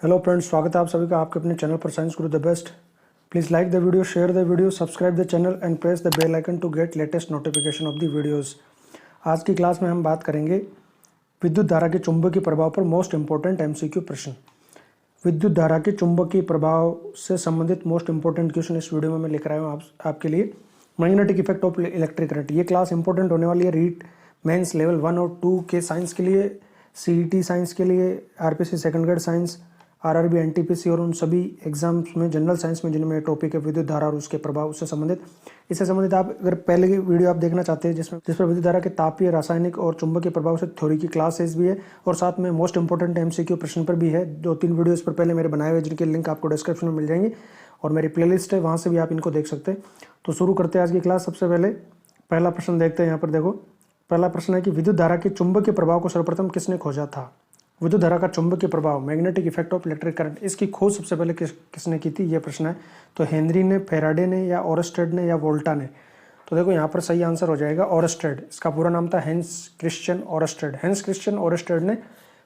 Hello friends, स्वागत है आप सभी का आपके अपने चैनल पर science Guru the best. Please like the video, share the video, subscribe the channel and press the bell icon to get latest notification of the videos. आज की क्लास में हम बात करेंगे विद्युत धारा के चुंबकीय प्रभाव पर मोस्ट इंपॉर्टेंट एमसीक्यू प्रश्न। विद्युत धारा के चुंबकीय प्रभाव से संबंधित मोस्ट इंपॉर्टेंट क्वेश्चन इस वीडियो में मैं लेकर आया हूँ आपके लिए। Magnetic effect of electric current, ये क्लास इंपॉर्टेंट होने वाली है रीट मेंस लेवल 1 और 2 के साइंस के लिए, सीईटी साइंस के लिए, RPC second grade science, RRB, NTPC और उन सभी एग्जाम्स में जनरल साइंस में जिनमें टॉपिक है विद्युत धारा और उसके प्रभाव उससे संबंधित। इससे संबंधित आप अगर पहले की वीडियो आप देखना चाहते हैं जिस पर विद्युत धारा के तापीय, रासायनिक और चुंबकीय प्रभाव से थ्योरी की क्लासेस भी है और साथ में मोस्ट इंपॉर्टेंट एमसीक्यू प्रश्न पर भी है। 2-3 वीडियो इस पर पहले मेरे बनाए हुए जिनके लिंक आपको डिस्क्रिप्शन में मिल जाएंगे और मेरी प्लेलिस्ट है, वहाँ से भी आप इनको देख सकते हैं। तो शुरू करते हैं आज की क्लास। सबसे पहले पहला प्रश्न देखते हैं। यहाँ पर देखो, पहला प्रश्न है कि विद्युत धारा के चुंबकीय प्रभाव को सर्वप्रथम किसने खोजा था? विद्युत धारा का चुंबकीय प्रभाव, magnetic effect of electric current, इसकी खोज सबसे पहले किसने की थी? ये प्रश्न है। तो हेनरी ने, फैराडे ने, या ओरस्टेड ने, या वोल्टा ने? तो देखो यहाँ पर सही आंसर हो जाएगा ओरस्टेड। इसका पूरा नाम था hence Christian Oersted. Hence Christian Oersted ने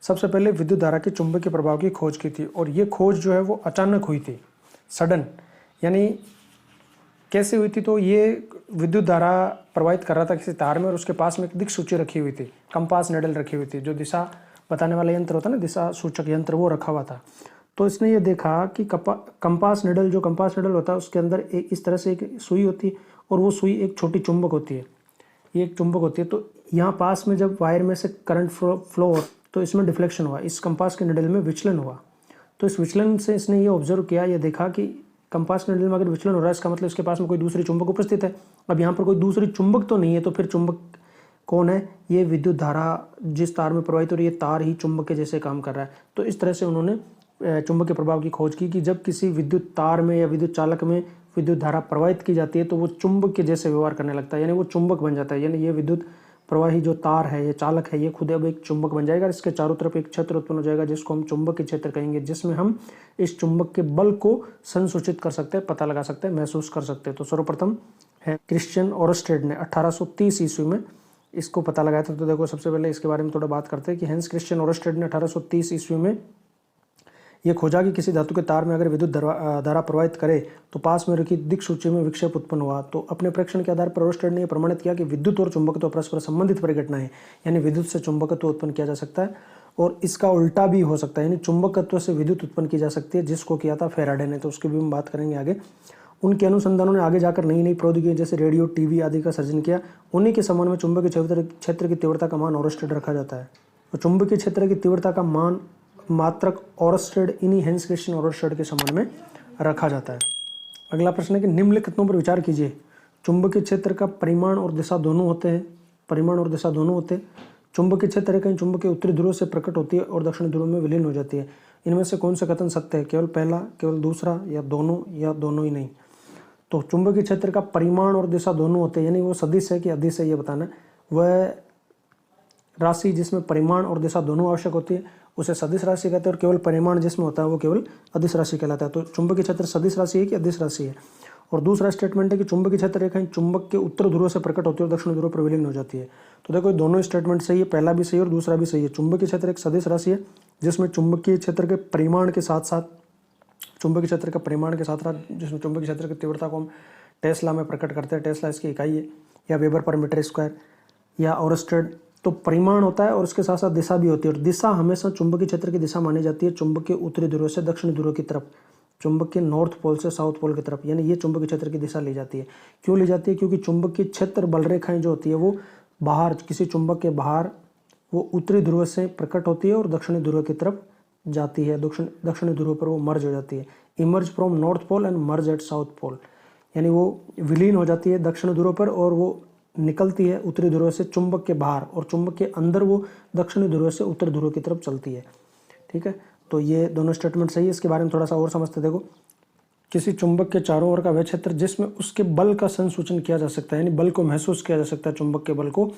सबसे पहले विद्युत धारा के चुंबकीय प्रभाव की खोज की थी और ये खोज जो है वो अचानक हुई थी, सडन। यानी कैसे हुई थी? तो ये विद्युत धारा प्रवाहित कर रहा था किसी तार में और उसके पास में एक दिक्सूची रखी हुई थी, कंपास निडल रखी हुई थी, जो दिशा बताने वाला यंत्र होता है ना, दिशा सूचक यंत्र, वो रखा हुआ था। तो इसने ये देखा कि कंपास निडल होता है उसके अंदर एक इस तरह से एक सुई होती है और वो सुई एक छोटी चुंबक होती है, ये एक चुंबक होती है। तो यहाँ पास में जब वायर में से करंट फ्लो हो तो इसमें डिफ्लेक्शन हुआ, इस कंपास के निडल में विचलन हुआ। तो इस विचलन से इसने ये ऑब्जर्व किया, ये देखा कि कंपास निडल में अगर विचलन हो रहा है इसका मतलब इसके पास में कोई दूसरी चुंबक उपस्थित है। अब यहाँ पर कोई दूसरी चुंबक तो नहीं है, तो फिर चुंबक कौन है? ये विद्युत धारा जिस तार में प्रवाहित हो रही है, तार ही चुंबक के जैसे काम कर रहा है। तो इस तरह से उन्होंने चुंबकीय प्रभाव की खोज की कि जब किसी विद्युत तार में या विद्युत चालक में विद्युत धारा प्रवाहित की जाती है तो वो चुंबक के जैसे व्यवहार करने लगता है, यानी वो चुंबक बन जाता है। यानी ये विद्युत प्रवाही जो तार है, ये चालक है, ये खुद अब एक चुंबक बन जाएगा। इसके चारों तरफ एक क्षेत्र उत्पन्न हो जाएगा जिसको हम चुंबकीय क्षेत्र कहेंगे, जिसमें हम इस चुंबक के बल को संसूचित कर सकते हैं, पता लगा सकते हैं, महसूस कर सकते हैं। तो सर्वप्रथम है क्रिश्चियन ओरस्टेड ने 1830 ईस्वी में इसको पता लगाया था। तो देखो सबसे पहले इसके बारे में थोड़ा बात करते हैं कि हेंस क्रिश्चियन ओरस्टेड ने 1830 ईस्वी में ये खोजा कि किसी धातु के तार में अगर विद्युत धारा प्रवाहित करे तो पास में रखी दिक्सूची में विक्षेप उत्पन्न हुआ। तो अपने परीक्षण के आधार पर ओरस्टेड ने यह प्रमाणित किया कि विद्युत और चुंबकत्व परस्पर संबंधित परिघटना है, यानी विद्युत से चुंबकत्व उत्पन्न किया जा सकता है और इसका उल्टा भी हो सकता है, यानी चुंबकत्व से विद्युत उत्पन्न की जा सकती है, जिसको किया था फैराडे ने। तो उसकी भी हम बात करेंगे आगे। उनके अनुसंधानों ने आगे जाकर नई नई प्रौद्योगिकी जैसे रेडियो, टीवी आदि का सर्जन किया। उन्हीं के समान में चुंबकीय क्षेत्र की तीव्रता का मान ओरस्टेड रखा जाता है। तो चुंबकीय क्षेत्र की तीव्रता का मान मात्रक ओरस्टेड इन्हीं हेंस क्रिश्चियन ओरस्टेड के समान में रखा जाता है। अगला प्रश्न है कि निम्नलिखितों पर विचार कीजिए। चुंबकीय क्षेत्र का परिमाण और दिशा दोनों होते हैं। चुंबकीय क्षेत्र है कहीं चुंबक के उत्तरी ध्रुव से प्रकट होती है और दक्षिणी ध्रुव में विलीन हो जाती है। इनमें से कौन सा कथन सत्य है? केवल पहला, केवल दूसरा, या दोनों ही नहीं? तो चुंबकीय क्षेत्र का परिमाण और दिशा दोनों होते हैं, यानी वो सदिश है कि अदिश है ये बताना है। वह राशि जिसमें परिमाण और दिशा दोनों आवश्यक होती है उसे सदिश राशि कहते हैं और केवल परिमाण जिसमें होता है वो केवल अदिश राशि कहलाता है। तो चुंबकीय क्षेत्र सदिश राशि है कि अदिश राशि है? और दूसरा स्टेटमेंट है कि चुंबकीय क्षेत्र रेखा चुंबक के उत्तर ध्रुव से प्रकट होती है और दक्षिण ध्रुव पर विलीन हो जाती है। तो देखो दोनों स्टेटमेंट सही है, पहला भी सही है और दूसरा भी सही है। चुंबकीय क्षेत्र एक सदिश राशि है जिसमें चुंबकीय क्षेत्र के परिमाण के साथ साथ जिसमें चुंबकीय क्षेत्र की तीव्रता को हम टेस्ला में प्रकट करते हैं। टेस्ला इसकी इकाई है, या वेबर पर मीटर स्क्वायर, या ओरस्टेड। तो परिमाण होता है और उसके साथ साथ दिशा भी होती है और दिशा हमेशा चुंबकीय क्षेत्र की दिशा मानी जाती है चुंबक के उत्तरी ध्रुव से दक्षिणी ध्रुव की तरफ, चुंबक के नॉर्थ पोल से साउथ पोल की तरफ, यानी ये चुंबकीय क्षेत्र की दिशा ली जाती है। क्यों ली जाती है? क्योंकि चुंबकीय क्षेत्र बल रेखाएं जो होती है वो बाहर, किसी चुंबक के बाहर, वो उत्तरी ध्रुव से प्रकट होती है और दक्षिणी ध्रुव की तरफ जाती है। दक्षिणी ध्रुव पर वो मर्ज हो जाती है। Emerge from north pole and merge at south pole, यानी वो विलीन हो जाती है दक्षिण ध्रुव पर और वो निकलती है उत्तरी ध्रुव से चुंबक के बाहर, और चुंबक के अंदर वो दक्षिणी ध्रुव से उत्तर ध्रुव की तरफ चलती है। ठीक है, तो ये दोनों स्टेटमेंट सही है। इसके बारे में थोड़ा सा और समझते। देखो, किसी चुंबक के चारों ओर का वह क्षेत्र जिसमें उसके बल का संसूचन किया जा सकता है, यानी बल को महसूस किया जा सकता है चुंबक के बल को,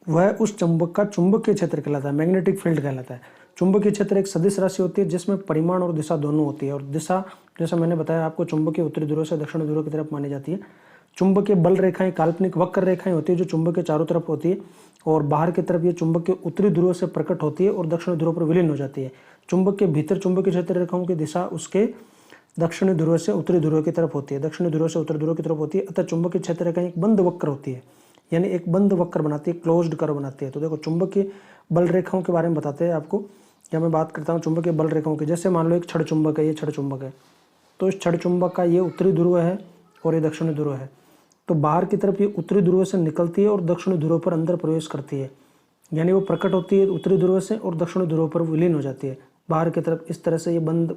वह उस चुंबक का चुंबकीय क्षेत्र कहलाता है, मैग्नेटिक फील्ड कहलाता है। चुंबकीय क्षेत्र एक सदिश राशि होती है जिसमें परिमाण और दिशा दोनों होती है और दिशा जैसा मैंने बताया आपको चुंबकीय उत्तरी ध्रुव से दक्षिण ध्रुव की तरफ मानी जाती है। चुंबकीय बल रेखाएं काल्पनिक वक्र रेखाएं होती है जो चुंबक के चारों तरफ होती है और बाहर की तरफ ये चुंबक के उत्तरी ध्रुव से प्रकट होती है और दक्षिण ध्रुव पर विलीन हो जाती है। चुंबक के भीतर चुंबकीय क्षेत्र रेखाओं की दिशा उसके दक्षिणी ध्रुव से उत्तरी ध्रुव की तरफ होती है, दक्षिणी ध्रुव से उत्तरी ध्रुव की तरफ होती है। अतः चुंबकीय क्षेत्र रेखा एक बंद वक्र होती है, यानी एक बंद वक्र बनाती है, क्लोज्ड कर्व बनाती है। तो देखो चुंबकीय बल रेखाओं के बारे में बताते हैं आपको, या मैं बात करता हूँ चुंबकीय बल रेखाओं की। जैसे मान लो एक छड़ चुंबक है, ये छड़ चुंबक है, तो इस छड़ चुंबक का ये उत्तरी ध्रुव है और ये दक्षिणी ध्रुव है। तो बाहर की तरफ ये उत्तरी ध्रुव से निकलती है और दक्षिणी ध्रुव पर अंदर प्रवेश करती है, यानी वो प्रकट होती है उत्तरी ध्रुव से और दक्षिणी ध्रुव पर विलीन हो जाती है बाहर की तरफ। इस तरह से ये बंद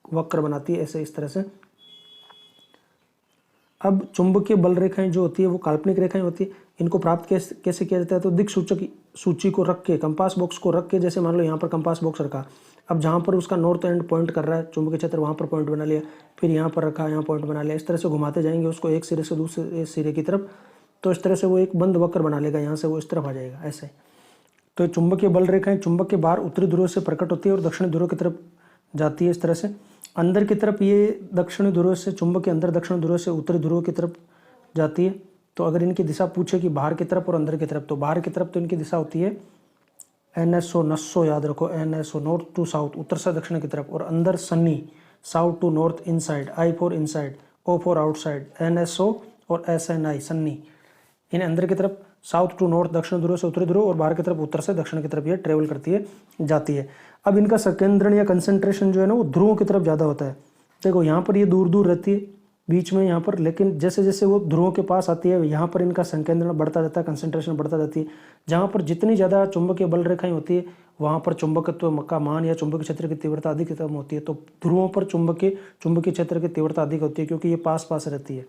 वक्र बनाती है, ऐसे इस तरह से। अब चुंबकीय बल रेखाएं जो होती है वो काल्पनिक रेखाएं होती है। इनको प्राप्त कैसे किया जाता है? तो दिक् सूचक सूची को रख के, कंपास बॉक्स को रख के, जैसे मान लो यहाँ पर कंपास बॉक्स रखा, अब जहाँ पर उसका नॉर्थ एंड पॉइंट कर रहा है चुंबकीय क्षेत्र, वहाँ पर पॉइंट बना लिया, फिर यहाँ पर रखा, यहाँ पॉइंट बना लिया। इस तरह से घुमाते जाएंगे उसको एक सिरे से दूसरे सिरे की तरफ, तो इस तरह से वो एक बंद वक्र बना लेगा, यहाँ से वो इस तरफ आ जाएगा ऐसे। तो चुंबकीय बल रेखाएं चुंबक के बाहर उत्तरी ध्रुव से प्रकट होती है और दक्षिणी ध्रुव की तरफ जाती है इस तरह से। अंदर की तरफ ये दक्षिणी ध्रुव से, चुंबक के अंदर दक्षिणी ध्रुव से उत्तरी ध्रुव की तरफ जाती है। तो अगर इनकी दिशा पूछे कि बाहर की तरफ और अंदर की तरफ, तो बाहर की तरफ तो इनकी दिशा होती है NSO नस्सो, याद रखो NSO, नॉर्थ टू साउथ, उत्तर से दक्षिण की तरफ, और अंदर sunny, south to north inside, I for inside, O for outside, NSO और SNI सन्नी। इन अंदर की तरफ साउथ टू नॉर्थ, दक्षिण ध्रुव से उत्तरी ध्रुव, और बाहर की तरफ उत्तर से दक्षिण की तरफ ये ट्रेवल करती है, जाती है। अब इनका संकेंद्रण या कंसंट्रेशन जो है ना वो ध्रुवों की तरफ ज़्यादा होता है। देखो यहाँ पर ये दूर दूर रहती है बीच में यहाँ पर, लेकिन जैसे जैसे वो ध्रुवों के पास आती है यहाँ पर इनका संकेंद्रण बढ़ता जाता है, कंसंट्रेशन बढ़ता जाती है। जहाँ पर जितनी ज़्यादा चुंबकीय बल रेखाएं होती है वहाँ पर चुंबकत्व का मान या चुंबकीय क्षेत्र की तीव्रता अधिकतम होती है। तो ध्रुवों पर चुंबकीय क्षेत्र की तीव्रता अधिक होती है, क्योंकि ये पास पास रहती है।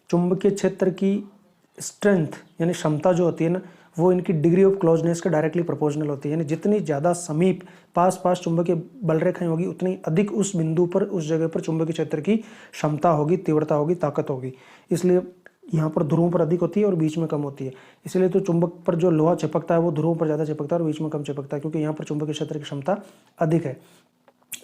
चुंबकीय क्षेत्र की स्ट्रेंथ यानी क्षमता जो होती है ना, वो इनकी डिग्री ऑफ क्लोजनेस के डायरेक्टली प्रोपोर्शनल होती है। यानी जितनी ज़्यादा समीप पास चुंबकीय बल रेखाएं होगी उतनी अधिक उस बिंदु पर, उस जगह पर चुंबकीय क्षेत्र की क्षमता होगी, तीव्रता होगी, ताकत होगी। इसलिए यहाँ पर ध्रुवों पर अधिक होती है और बीच में कम होती है। इसलिए तो चुंबक पर जो लोहा चिपकता है वो ध्रुवों पर ज़्यादा चिपकता है और बीच में कम चिपकता है, क्योंकि यहाँ पर चुंबकीय क्षेत्र की क्षमता अधिक है।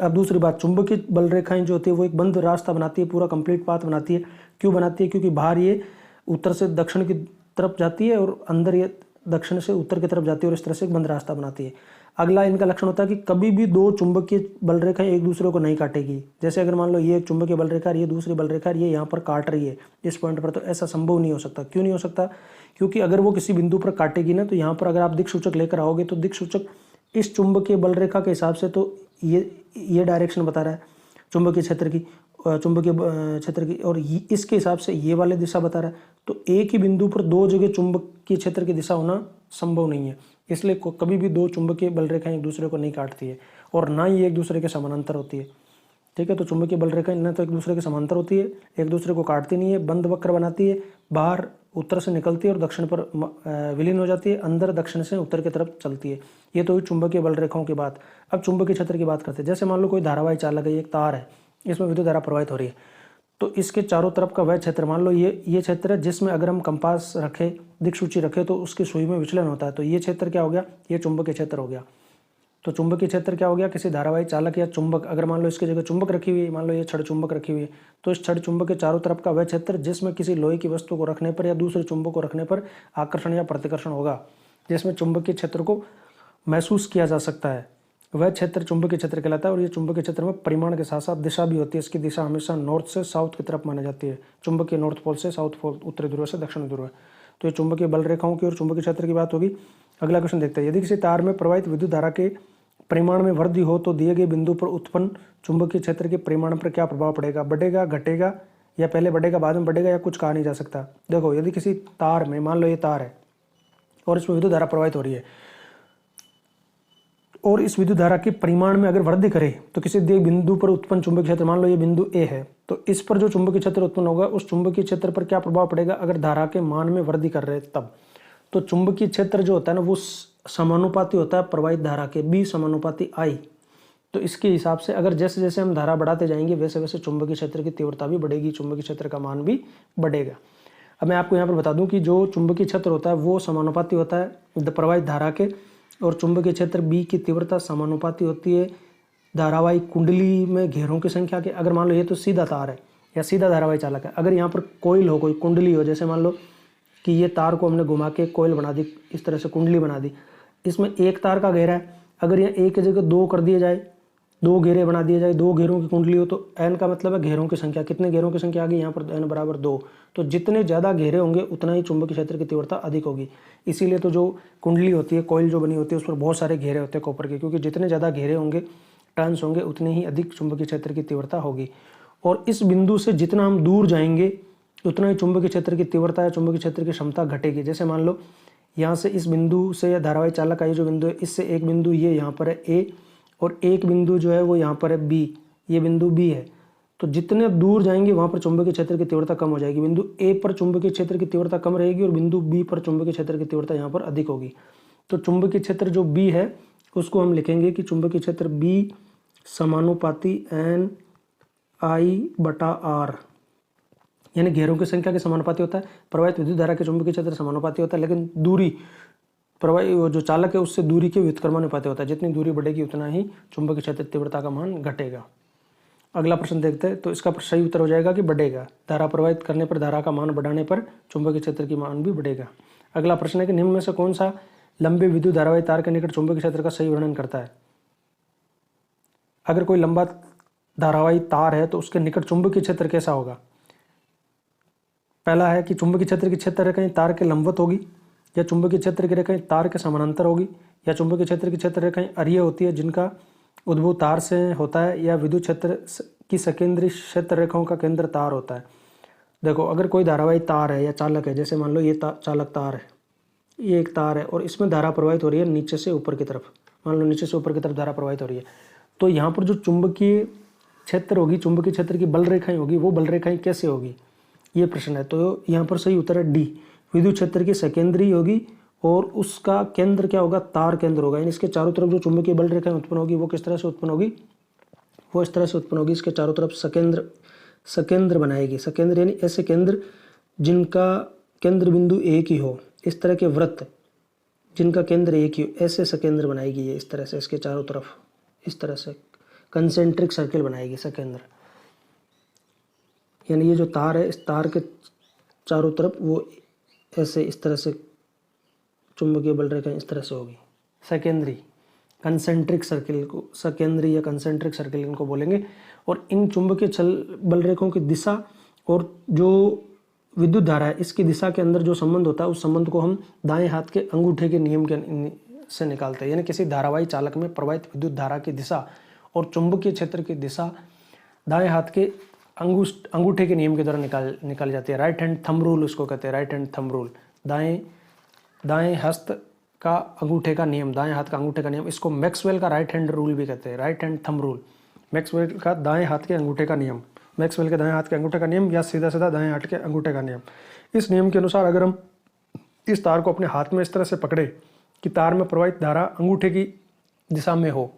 अब दूसरी बात, चुंबकीय बल रेखाएं जो होती है वो एक बंद रास्ता बनाती है, पूरा कंप्लीट पाथ बनाती है। क्यों बनाती है? क्योंकि बाहर ये उत्तर से दक्षिण की तरफ जाती है और अंदर ये दक्षिण से उत्तर की तरफ जाती है, और इस तरह से एक बंद रास्ता बनाती है। अगला इनका लक्षण होता है कि कभी भी दो चुंबकीय बल रेखाएं एक दूसरे को नहीं काटेगी। जैसे अगर मान लो ये एक चुंबकीय बल रेखा, ये दूसरी बल रेखा, ये यहाँ पर काट रही है इस पॉइंट पर, तो ऐसा संभव नहीं हो सकता। क्यों नहीं हो सकता? क्योंकि अगर वो किसी बिंदु पर काटेगी ना, तो यहाँ पर अगर आप दिक् सूचक लेकर आओगे तो दिक् सूचक इस चुंबकीय बल रेखा के हिसाब से तो ये डायरेक्शन बता रहा है चुंबकीय क्षेत्र की, और इसके हिसाब से ये वाले दिशा बता रहा है। तो एक ही बिंदु पर दो जगह चुंबकीय क्षेत्र की दिशा होना संभव नहीं है। इसलिए कभी भी दो चुंबकीय बल रेखाएं एक दूसरे को नहीं काटती है, और ना ही एक दूसरे के समानांतर होती है। ठीक है, तो चुंबकीय बल रेखाएं न तो एक दूसरे के समांतर होती है, एक दूसरे को काटती नहीं है, बंद वक्र बनाती है, बाहर उत्तर से निकलती है और दक्षिण पर विलीन हो जाती है, अंदर दक्षिण से उत्तर की तरफ चलती है। ये तो हुई चुंबकीय बल रेखाओं की बात। अब चुंबकीय क्षेत्र की बात करते हैं। जैसे मान लो कोई धारावाही चालक है, एक तार है, इसमें विद्युत धारा प्रवाहित हो रही है, तो इसके चारों तरफ का वह क्षेत्र, मान लो ये क्षेत्र है जिसमें अगर हम कंपास रखें, दिक्सूची रखें, तो उसकी सुई में विचलन होता है। तो ये क्षेत्र क्या हो गया? ये चुंबकीय क्षेत्र हो गया। तो चुंबकीय क्षेत्र क्या हो गया? किसी धारावाही चालक या चुंबक, अगर मान लो इसकी जगह चुंबक रखी हुई है, मान लो ये छड़ चुंबक रखी हुई है, तो इस छड़ चुंबक के चारों तरफ का वह क्षेत्र जिसमें किसी लोहे की वस्तु को रखने पर या दूसरे चुंबक को रखने पर आकर्षण या प्रतिकर्षण होगा, जिसमें चुंबकीय क्षेत्र को महसूस किया जा सकता है, वह क्षेत्र चुंबकीय क्षेत्र कहलाता है। और ये चुंबकीय क्षेत्र में परिमाण के साथ साथ दिशा भी होती है। इसकी दिशा हमेशा नॉर्थ से साउथ की तरफ मानी जाती है। चुंबकीय नॉर्थ पोल से साउथ पोल, उत्तरी ध्रुव से दक्षिण ध्रुव। तो ये चुंबकीय बल रेखाओं की और चुंबकीय क्षेत्र की बात होगी। अगला क्वेश्चन देखते हैं। यदि किसी तार में प्रवाहित विद्युत धारा के परिमाण में वृद्धि हो तो दिए गए बिंदु पर उत्पन्न चुंबकीय क्षेत्र के परिमाण पर क्या प्रभाव पड़ेगा? बढ़ेगा, घटेगा, या पहले बढ़ेगा बाद में बढ़ेगा, या कुछ कहा नहीं जा सकता। देखो, यदि किसी तार में, मान लो ये तार है और इसमें विद्युत धारा प्रवाहित हो रही है, और इस विद्युत धारा के परिमाण में अगर वृद्धि करे तो किसी दिए बिंदु पर उत्पन्न चुंबकीय क्षेत्र, मान लो ये बिंदु ए है, तो इस पर जो चुंबकीय क्षेत्र उत्पन्न होगा उस चुंबकीय क्षेत्र पर क्या प्रभाव पड़ेगा? अगर धारा के मान में वृद्धि कर रहे तब। तो चुंबकीय क्षेत्र जो होता है ना वो समानुपाती होता है प्रवाहित धारा के, B समानुपाती I। तो इसके हिसाब से अगर जैसे जैसे हम धारा बढ़ाते जाएंगे वैसे वैसे चुंबकीय क्षेत्र की तीव्रता भी बढ़ेगी, चुंबकीय क्षेत्र का मान भी बढ़ेगा। अब मैं आपको यहाँ पर बता दूं कि जो चुंबकीय क्षेत्र होता है वो समानुपाती होता है प्रवाहित धारा के, और चुंबकीय क्षेत्र B की तीव्रता समानुपाती होती है धारावाही कुंडली में घेरों की संख्या के। अगर मान लो ये तो सीधा तार है या सीधा धारावाही चालक है, अगर यहाँ पर कोइल हो, कोई कुंडली हो, जैसे मान लो कि ये तार को हमने घुमा के कोइल बना दी, इस तरह से कुंडली बना दी, इसमें एक तार का घेरा है, अगर यहाँ एक की जगह दो कर दिया जाए दो घेरे बना दिए जाए, दो घेरों की कुंडली हो तो n का मतलब है घेरों की संख्या। कितने घेरों की संख्या आ गई यहाँ पर? n बराबर 2। तो जितने ज़्यादा घेरे होंगे उतना ही चुंबकीय क्षेत्र की तीव्रता अधिक होगी। इसीलिए तो जो कुंडली होती है, कॉइल जो बनी होती है, उस पर बहुत सारे घेरे होते हैं कॉपर के, क्योंकि जितने ज़्यादा घेरे होंगे, टर्न्स होंगे, उतनी ही अधिक चुंबकीय क्षेत्र की तीव्रता होगी। और इस बिंदु से जितना हम दूर जाएंगे उतना ही चुंबकीय क्षेत्र की तीव्रता या चुंबकीय क्षेत्र की क्षमता घटेगी। जैसे मान लो यहाँ से इस बिंदु से या धारावाही चालक का ये जो बिंदु है, इससे एक बिंदु ये यहाँ पर है ए, और एक बिंदु जो है वो यहाँ पर है बी, ये बिंदु बी है। तो जितने दूर जाएंगे वहाँ पर चुंबकीय क्षेत्र की तीव्रता कम हो जाएगी। बिंदु ए पर चुंबकीय क्षेत्र की तीव्रता कम रहेगी और बिंदु बी पर चुंबकीय क्षेत्र की तीव्रता यहाँ पर अधिक होगी। तो चुंबकीय क्षेत्र जो बी है उसको हम लिखेंगे कि चुंबकीय क्षेत्र बी समानुपाती एन आई बटा आर, यानी घेरों की संख्या के समानुपाती होता है। प्रवाहित विद्युत धारा के चुंबकीय क्षेत्र समानुपाती होता है, लेकिन दूरी प्रवाही जो चालक है उससे दूरी के व्युत्क्रमानुपाती होता है। जितनी दूरी बढ़ेगी उतना ही चुंबकीय क्षेत्र तीव्रता का मान घटेगा। अगला प्रश्न देखते हैं। तो इसका सही उत्तर हो जाएगा कि बढ़ेगा। धारा प्रवाहित करने पर, धारा का मान बढ़ाने पर चुंबकीय क्षेत्र की मान भी बढ़ेगा। अगला प्रश्न है कि निम्न में से कौन सा लंबे विद्युत धारावाही तार के निकट चुंबकीय क्षेत्र का सही वर्णन करता है? अगर कोई लंबा धारावाही तार है तो उसके निकट चुंबकीय क्षेत्र कैसा होगा? पहला है कि चुंबकीय क्षेत्र की क्षेत्र रेखाएं तार के लंबवत होगी, या चुंबकीय क्षेत्र की रेखाएं तार के समानांतर होगी, या चुंबकीय क्षेत्र की क्षेत्र रेखाएं अरीय होती है जिनका उद्भव तार से होता है, या विद्युत क्षेत्र की सकेंद्रीय क्षेत्र रेखाओं का केंद्र तार होता है। देखो, अगर कोई धारावाही तार है या चालक है, जैसे मान लो ये चालक तार है, ये एक तार है और इसमें धारा प्रवाहित हो रही है नीचे से ऊपर की तरफ। मान लो नीचे से ऊपर की तरफ धारा प्रवाहित हो रही है, तो यहाँ पर जो चुंबकीय क्षेत्र होगी, चुंबकीय क्षेत्र की बल रेखाएं होगी, वो बल रेखाएं कैसे होगी, ये प्रश्न है। तो यहाँ पर सही उत्तर है डी, विद्युत क्षेत्र की सकेंद्रीय होगी और उसका केंद्र क्या होगा? तार केंद्र होगा। यानी इसके चारों तरफ जो चुंबकीय बल रेखाएं उत्पन्न होगी वो किस तरह से उत्पन्न होगी? वो इस तरह से उत्पन्न होगी, इसके चारों तरफ सकेंद्र बनाएगी। सकेंद्र यानी ऐसे केंद्र जिनका केंद्र बिंदु एक ही हो, इस तरह के वृत्त जिनका केंद्र एक ही हो, ऐसे सकेंद्र बनाएगी ये इस तरह से, इसके चारों तरफ इस तरह से कंसेंट्रिक सर्किल बनाएगी सकेंद्र। यानी ये जो तार है, इस तार के चारों तरफ वो ऐसे इस तरह से चुंबकीय बल रेखा इस तरह से होगी। सेकेंडरी कंसेंट्रिक सर्किल को सेकेंडरी या कंसेंट्रिक सर्किल इनको बोलेंगे। और इन चुंबकीय बल रेखाओं की दिशा और जो विद्युत धारा है इसकी दिशा के अंदर जो संबंध होता है, उस संबंध को हम दाएं हाथ के अंगूठे के नियम के से निकालते हैं। यानी किसी धारावाही चालक में प्रवाहित विद्युत धारा की दिशा और चुंबकीय क्षेत्र की दिशा दाएं हाथ के अंगूठे के नियम के द्वारा निकाली जाती है। राइट हैंड थंब रूल उसको कहते हैं, राइट हैंड थंब रूल। दाएं हस्त का अंगूठे का नियम, दाएं हाथ का अंगूठे का नियम, इसको मैक्सवेल का राइट हैंड रूल भी कहते हैं, right hand thumb rule. Maxwell का दाएं हाथ के अंगूठे का नियम, मैक्सवेल के दाएं हाथ के अंगूठे का नियम या सीधा सीधा दाएं हाथ के अंगूठे का नियम। इस नियम के अनुसार अगर हम इस तार को अपने हाथ में इस तरह से पकड़े कि तार में प्रवाहित धारा अंगूठे की दिशा में हो,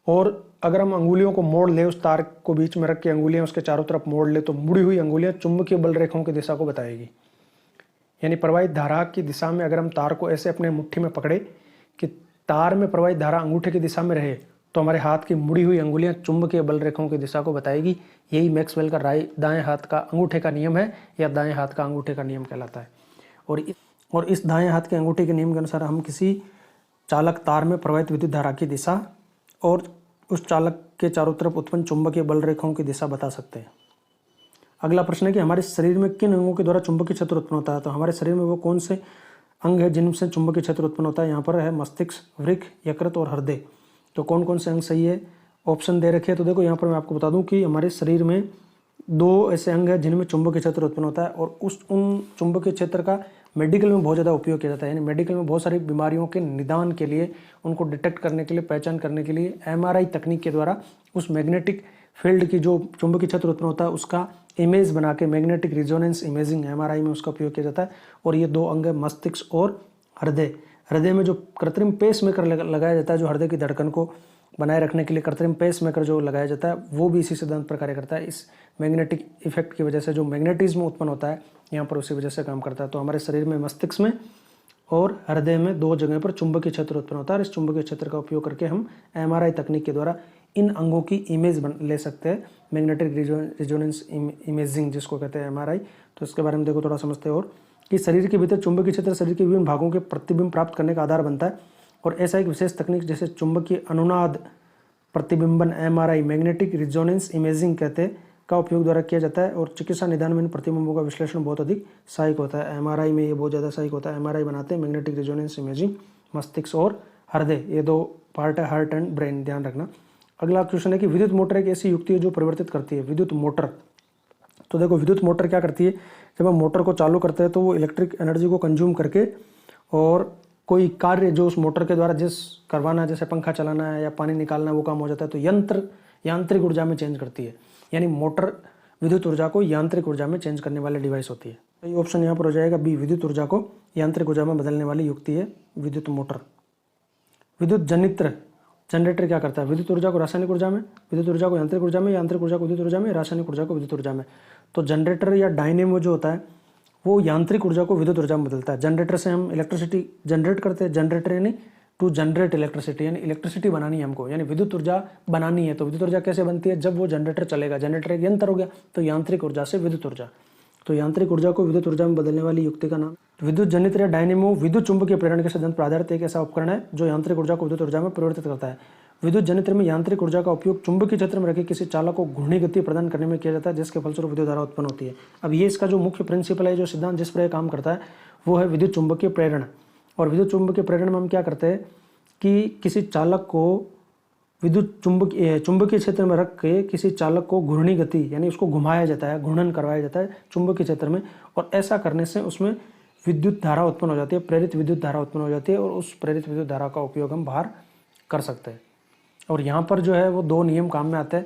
और अगर हम अंगुलियों को मोड़ ले, उस तार को बीच में रख के अंगुलियां उसके चारों तरफ मोड़ ले, तो मुड़ी हुई अंगुलियां चुंबकीय बल रेखाओं की दिशा को बताएगी। यानी प्रवाहित धारा की दिशा में अगर हम तार को ऐसे अपने मुट्ठी में पकड़े कि तार में प्रवाहित धारा अंगूठे की दिशा में रहे, तो हमारे हाथ की मुड़ी हुई अंगुलियां चुंबकीय बल रेखाओं की दिशा को बताएगी। यही मैक्सवेल का दाएं हाथ का अंगूठे का नियम है, या दाएं हाथ का अंगूठे का नियम कहलाता है। और इस दाएं हाथ के अंगूठे के नियम के अनुसार हम किसी चालक तार में प्रवाहित विद्युत धारा की दिशा और उस चालक के चारों तरफ उत्पन्न चुंबकीय बल रेखाओं की दिशा बता सकते हैं। अगला प्रश्न है कि हमारे शरीर में किन अंगों के द्वारा चुंबकीय क्षेत्र उत्पन्न होता है? तो हमारे शरीर में वो कौन से अंग है जिनसे चुंबकीय क्षेत्र उत्पन्न होता है? यहाँ पर है मस्तिष्क, वृक्क, यकृत और हृदय। तो कौन कौन से अंग सही है? ऑप्शन दे रखे हैं। तो देखो यहाँ पर मैं आपको बता दूं कि हमारे शरीर में दो ऐसे अंग हैं जिनमें चुंबकीय क्षेत्र उत्पन्न होता है, और उन चुंबकीय क्षेत्र का मेडिकल में बहुत ज़्यादा उपयोग किया जाता है। यानी मेडिकल में बहुत सारी बीमारियों के निदान के लिए, उनको डिटेक्ट करने के लिए, पहचान करने के लिए MRI तकनीक के द्वारा उस मैग्नेटिक फील्ड की जो चुंबकीय क्षेत्र उत्पन्न होता है उसका इमेज बना के मैग्नेटिक रिजोनेंस इमेजिंग MRI में उसका उपयोग किया जाता है। और ये दो अंग है मस्तिष्क और हृदय। हृदय में जो कृत्रिम पेस मेकर लगाया जाता है, जो हृदय की धड़कन को बनाए रखने के लिए कृत्रिम पेस मेकर जो लगाया जाता है, वो भी इसी सिद्धांत पर कार्य करता है। इस मैग्नेटिक इफेक्ट की वजह से जो मैग्नेटिज्म उत्पन्न होता है यहाँ पर, उसी वजह से काम करता है। तो हमारे शरीर में मस्तिष्क में और हृदय में दो जगह पर चुंबकीय क्षेत्र उत्पन्न होता है, और इस चुंबकीय क्षेत्र का उपयोग करके हम MRI तकनीक के द्वारा इन अंगों की इमेज ले सकते हैं, मैग्नेटिक रिजोनेंस इमेजिंग जिसको कहते हैं MRI। तो इसके बारे में देखो थोड़ा समझते हैं। और कि शरीर के भीतर चुंबकीय क्षेत्र शरीर के विभिन्न भागों के प्रतिबिंब प्राप्त करने का आधार बनता है, और ऐसा एक विशेष तकनीक जैसे चुंबकीय अनुनाद प्रतिबिंबन MRI मैग्नेटिक रिजोनेंस इमेजिंग कहते हैं का उपयोग द्वारा किया जाता है और चिकित्सा निदान में इन प्रतिबिंबों का विश्लेषण बहुत अधिक सहायक होता है। MRI में ये बहुत ज़्यादा सहायक होता है। MRI बनाते हैं मैग्नेटिक रिजोनेंस इमेजिंग मस्तिष्क और हृदय, ये दो पार्ट है, हार्ट एंड ब्रेन, ध्यान रखना। अगला क्वेश्चन है कि विद्युत मोटर एक ऐसी युक्ति है जो परिवर्तित करती है। विद्युत मोटर, तो देखो विद्युत मोटर क्या करती है, जब हम मोटर को चालू करते हैं तो वो इलेक्ट्रिक एनर्जी को कंज्यूम करके और कोई कार्य जो उस मोटर के द्वारा जिस करवाना है, जैसे पंखा चलाना है या पानी निकालना है, वो काम हो जाता है, तो यांत्रिक ऊर्जा में चेंज करती है। यानी मोटर विद्युत ऊर्जा को यांत्रिक ऊर्जा में चेंज करने वाली डिवाइस होती है। तो ये ऑप्शन यहाँ पर हो जाएगा बी, विद्युत ऊर्जा को यांत्रिक ऊर्जा में बदलने वाली युक्ति है विद्युत मोटर। विद्युत जनित्र, जनरेटर क्या करता है, विद्युत ऊर्जा को रासायनिक ऊर्जा में, विद्युत ऊर्जा को यांत्रिक ऊर्जा में, यांत्रिक ऊर्जा को विद्युत ऊर्जा में, रासायनिक ऊर्जा को विद्युत ऊर्जा में। तो जनरेटर या डायनेमो जो होता है वो यांत्रिक ऊर्जा को विद्युत ऊर्जा में बदलता है। जनरेटर से हम इलेक्ट्रिसिटी जनरेट करते हैं, जनरेटर यानी टू जनरेट इलेक्ट्रिसिटी, यानी इलेक्ट्रिसिटी बनानी है हमको, यानी विद्युत ऊर्जा बनानी है। तो विद्युत ऊर्जा कैसे बनती है, जब वो जनरेटर चलेगा, जनरेटर एक यंत्र हो गया, तो यांत्रिक ऊर्जा से विद्युत ऊर्जा, तो यांत्रिक ऊर्जा को विद्युत ऊर्जा में बदलने वाली युक्ति का नाम विद्युत जनित्र या डायनेमो विद्युत चुंबकीय प्रेरण के सिद्धांत पर आधारित एक ऐसा उपकरण है जो यांत्रिक ऊर्जा को विद्युत ऊर्जा में परिवर्तित करता है। विद्युत जनित्र में यांत्रिक ऊर्जा का उपयोग चुंबकीय क्षेत्र में रखे किसी चालक को घूर्णी गति प्रदान करने में किया जाता है, जिसके फलस्वरूप विद्युत धारा उत्पन्न होती है। अब ये इसका जो मुख्य प्रिंसिपल है, जो सिद्धांत जिस पर यह काम करता है, वो है विद्युत चुंबकीय प्रेरण। और विद्युत चुंबकीय प्रेरण में हम क्या करते हैं कि किसी चालक को विद्युत चुंबकीय क्षेत्र में रख के किसी चालक को घूर्णी गति यानी उसको घुमाया जाता है, घूर्णन करवाया जाता है चुंबकीय क्षेत्र में, और ऐसा करने से उसमें विद्युत धारा उत्पन्न हो जाती है, प्रेरित विद्युत धारा उत्पन्न हो जाती है, और उस प्रेरित विद्युत धारा का उपयोग हम बाहर कर सकते हैं। और यहाँ पर जो है वो दो नियम काम में आते हैं,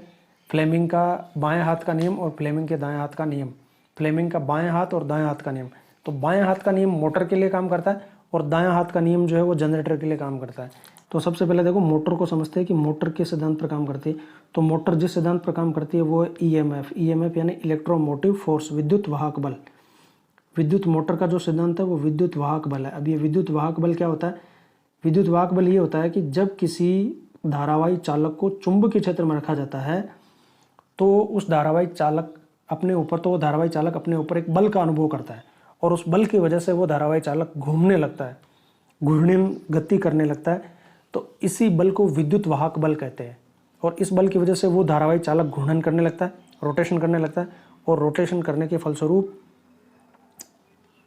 फ्लेमिंग का बाएं हाथ का नियम और फ्लेमिंग के दाएं हाथ का नियम। फ्लेमिंग का बाएं हाथ और दाएं हाथ का नियम, तो बाएं हाथ का नियम मोटर के लिए काम करता है और दायां हाथ का नियम जो है वो जनरेटर के लिए काम करता है। तो सबसे पहले देखो मोटर को समझते हैं कि मोटर के सिद्धांत पर काम करती है। तो मोटर जिस सिद्धांत पर काम करती है वो है ईएमएफ यानी इलेक्ट्रोमोटिव फोर्स, विद्युत वाहक बल। विद्युत मोटर का जो सिद्धांत है वो विद्युत वाहक बल है। अब ये विद्युत वाहक बल क्या होता है, विद्युत वाहक बल ये होता है कि जब किसी धारावाही चालक को चुंबकीय क्षेत्र में रखा जाता है तो उस धारावाही चालक अपने ऊपर, तो वो धारावाही चालक अपने ऊपर एक बल का अनुभव करता है, और उस बल की वजह से वो धारावाही चालक घूमने लगता है, घूर्णन गति करने लगता है। तो इसी बल को विद्युत वाहक बल कहते हैं, और इस बल की वजह से वो धारावाही चालक घूर्णन करने लगता है, रोटेशन करने लगता है, और रोटेशन करने के फलस्वरूप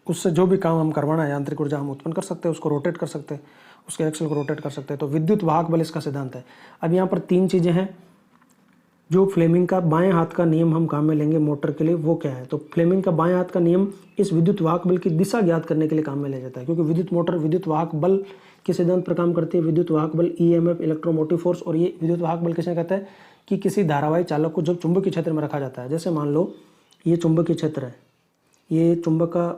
उससे जो भी काम हम करवाना है, यांत्रिक ऊर्जा हम उत्पन्न कर सकते हैं, उसको रोटेट कर सकते हैं, उसके एक्सल को रोटेट कर सकते हैं। तो विद्युत वाहक बल इसका सिद्धांत है। अब यहाँ पर तीन चीज़ें हैं जो फ्लेमिंग का बाएं हाथ का नियम हम काम में लेंगे मोटर के लिए, वो क्या है। तो फ्लेमिंग का बाएं हाथ का नियम इस विद्युत वाहक बल की दिशा ज्ञात करने के लिए काम में लिया जाता है, क्योंकि विद्युत मोटर विद्युत वाहक बल के सिद्धांत पर काम करती है। विद्युत वाहक बल ईएमएफ इलेक्ट्रोमोटिव फोर्स, और ये विद्युत वाहक बल किसे कहता है कि किसी धारावाही चालक को जब चुंबकीय क्षेत्र में रखा जाता है, जैसे मान लो ये चुंबकीय क्षेत्र है, ये चुंबक का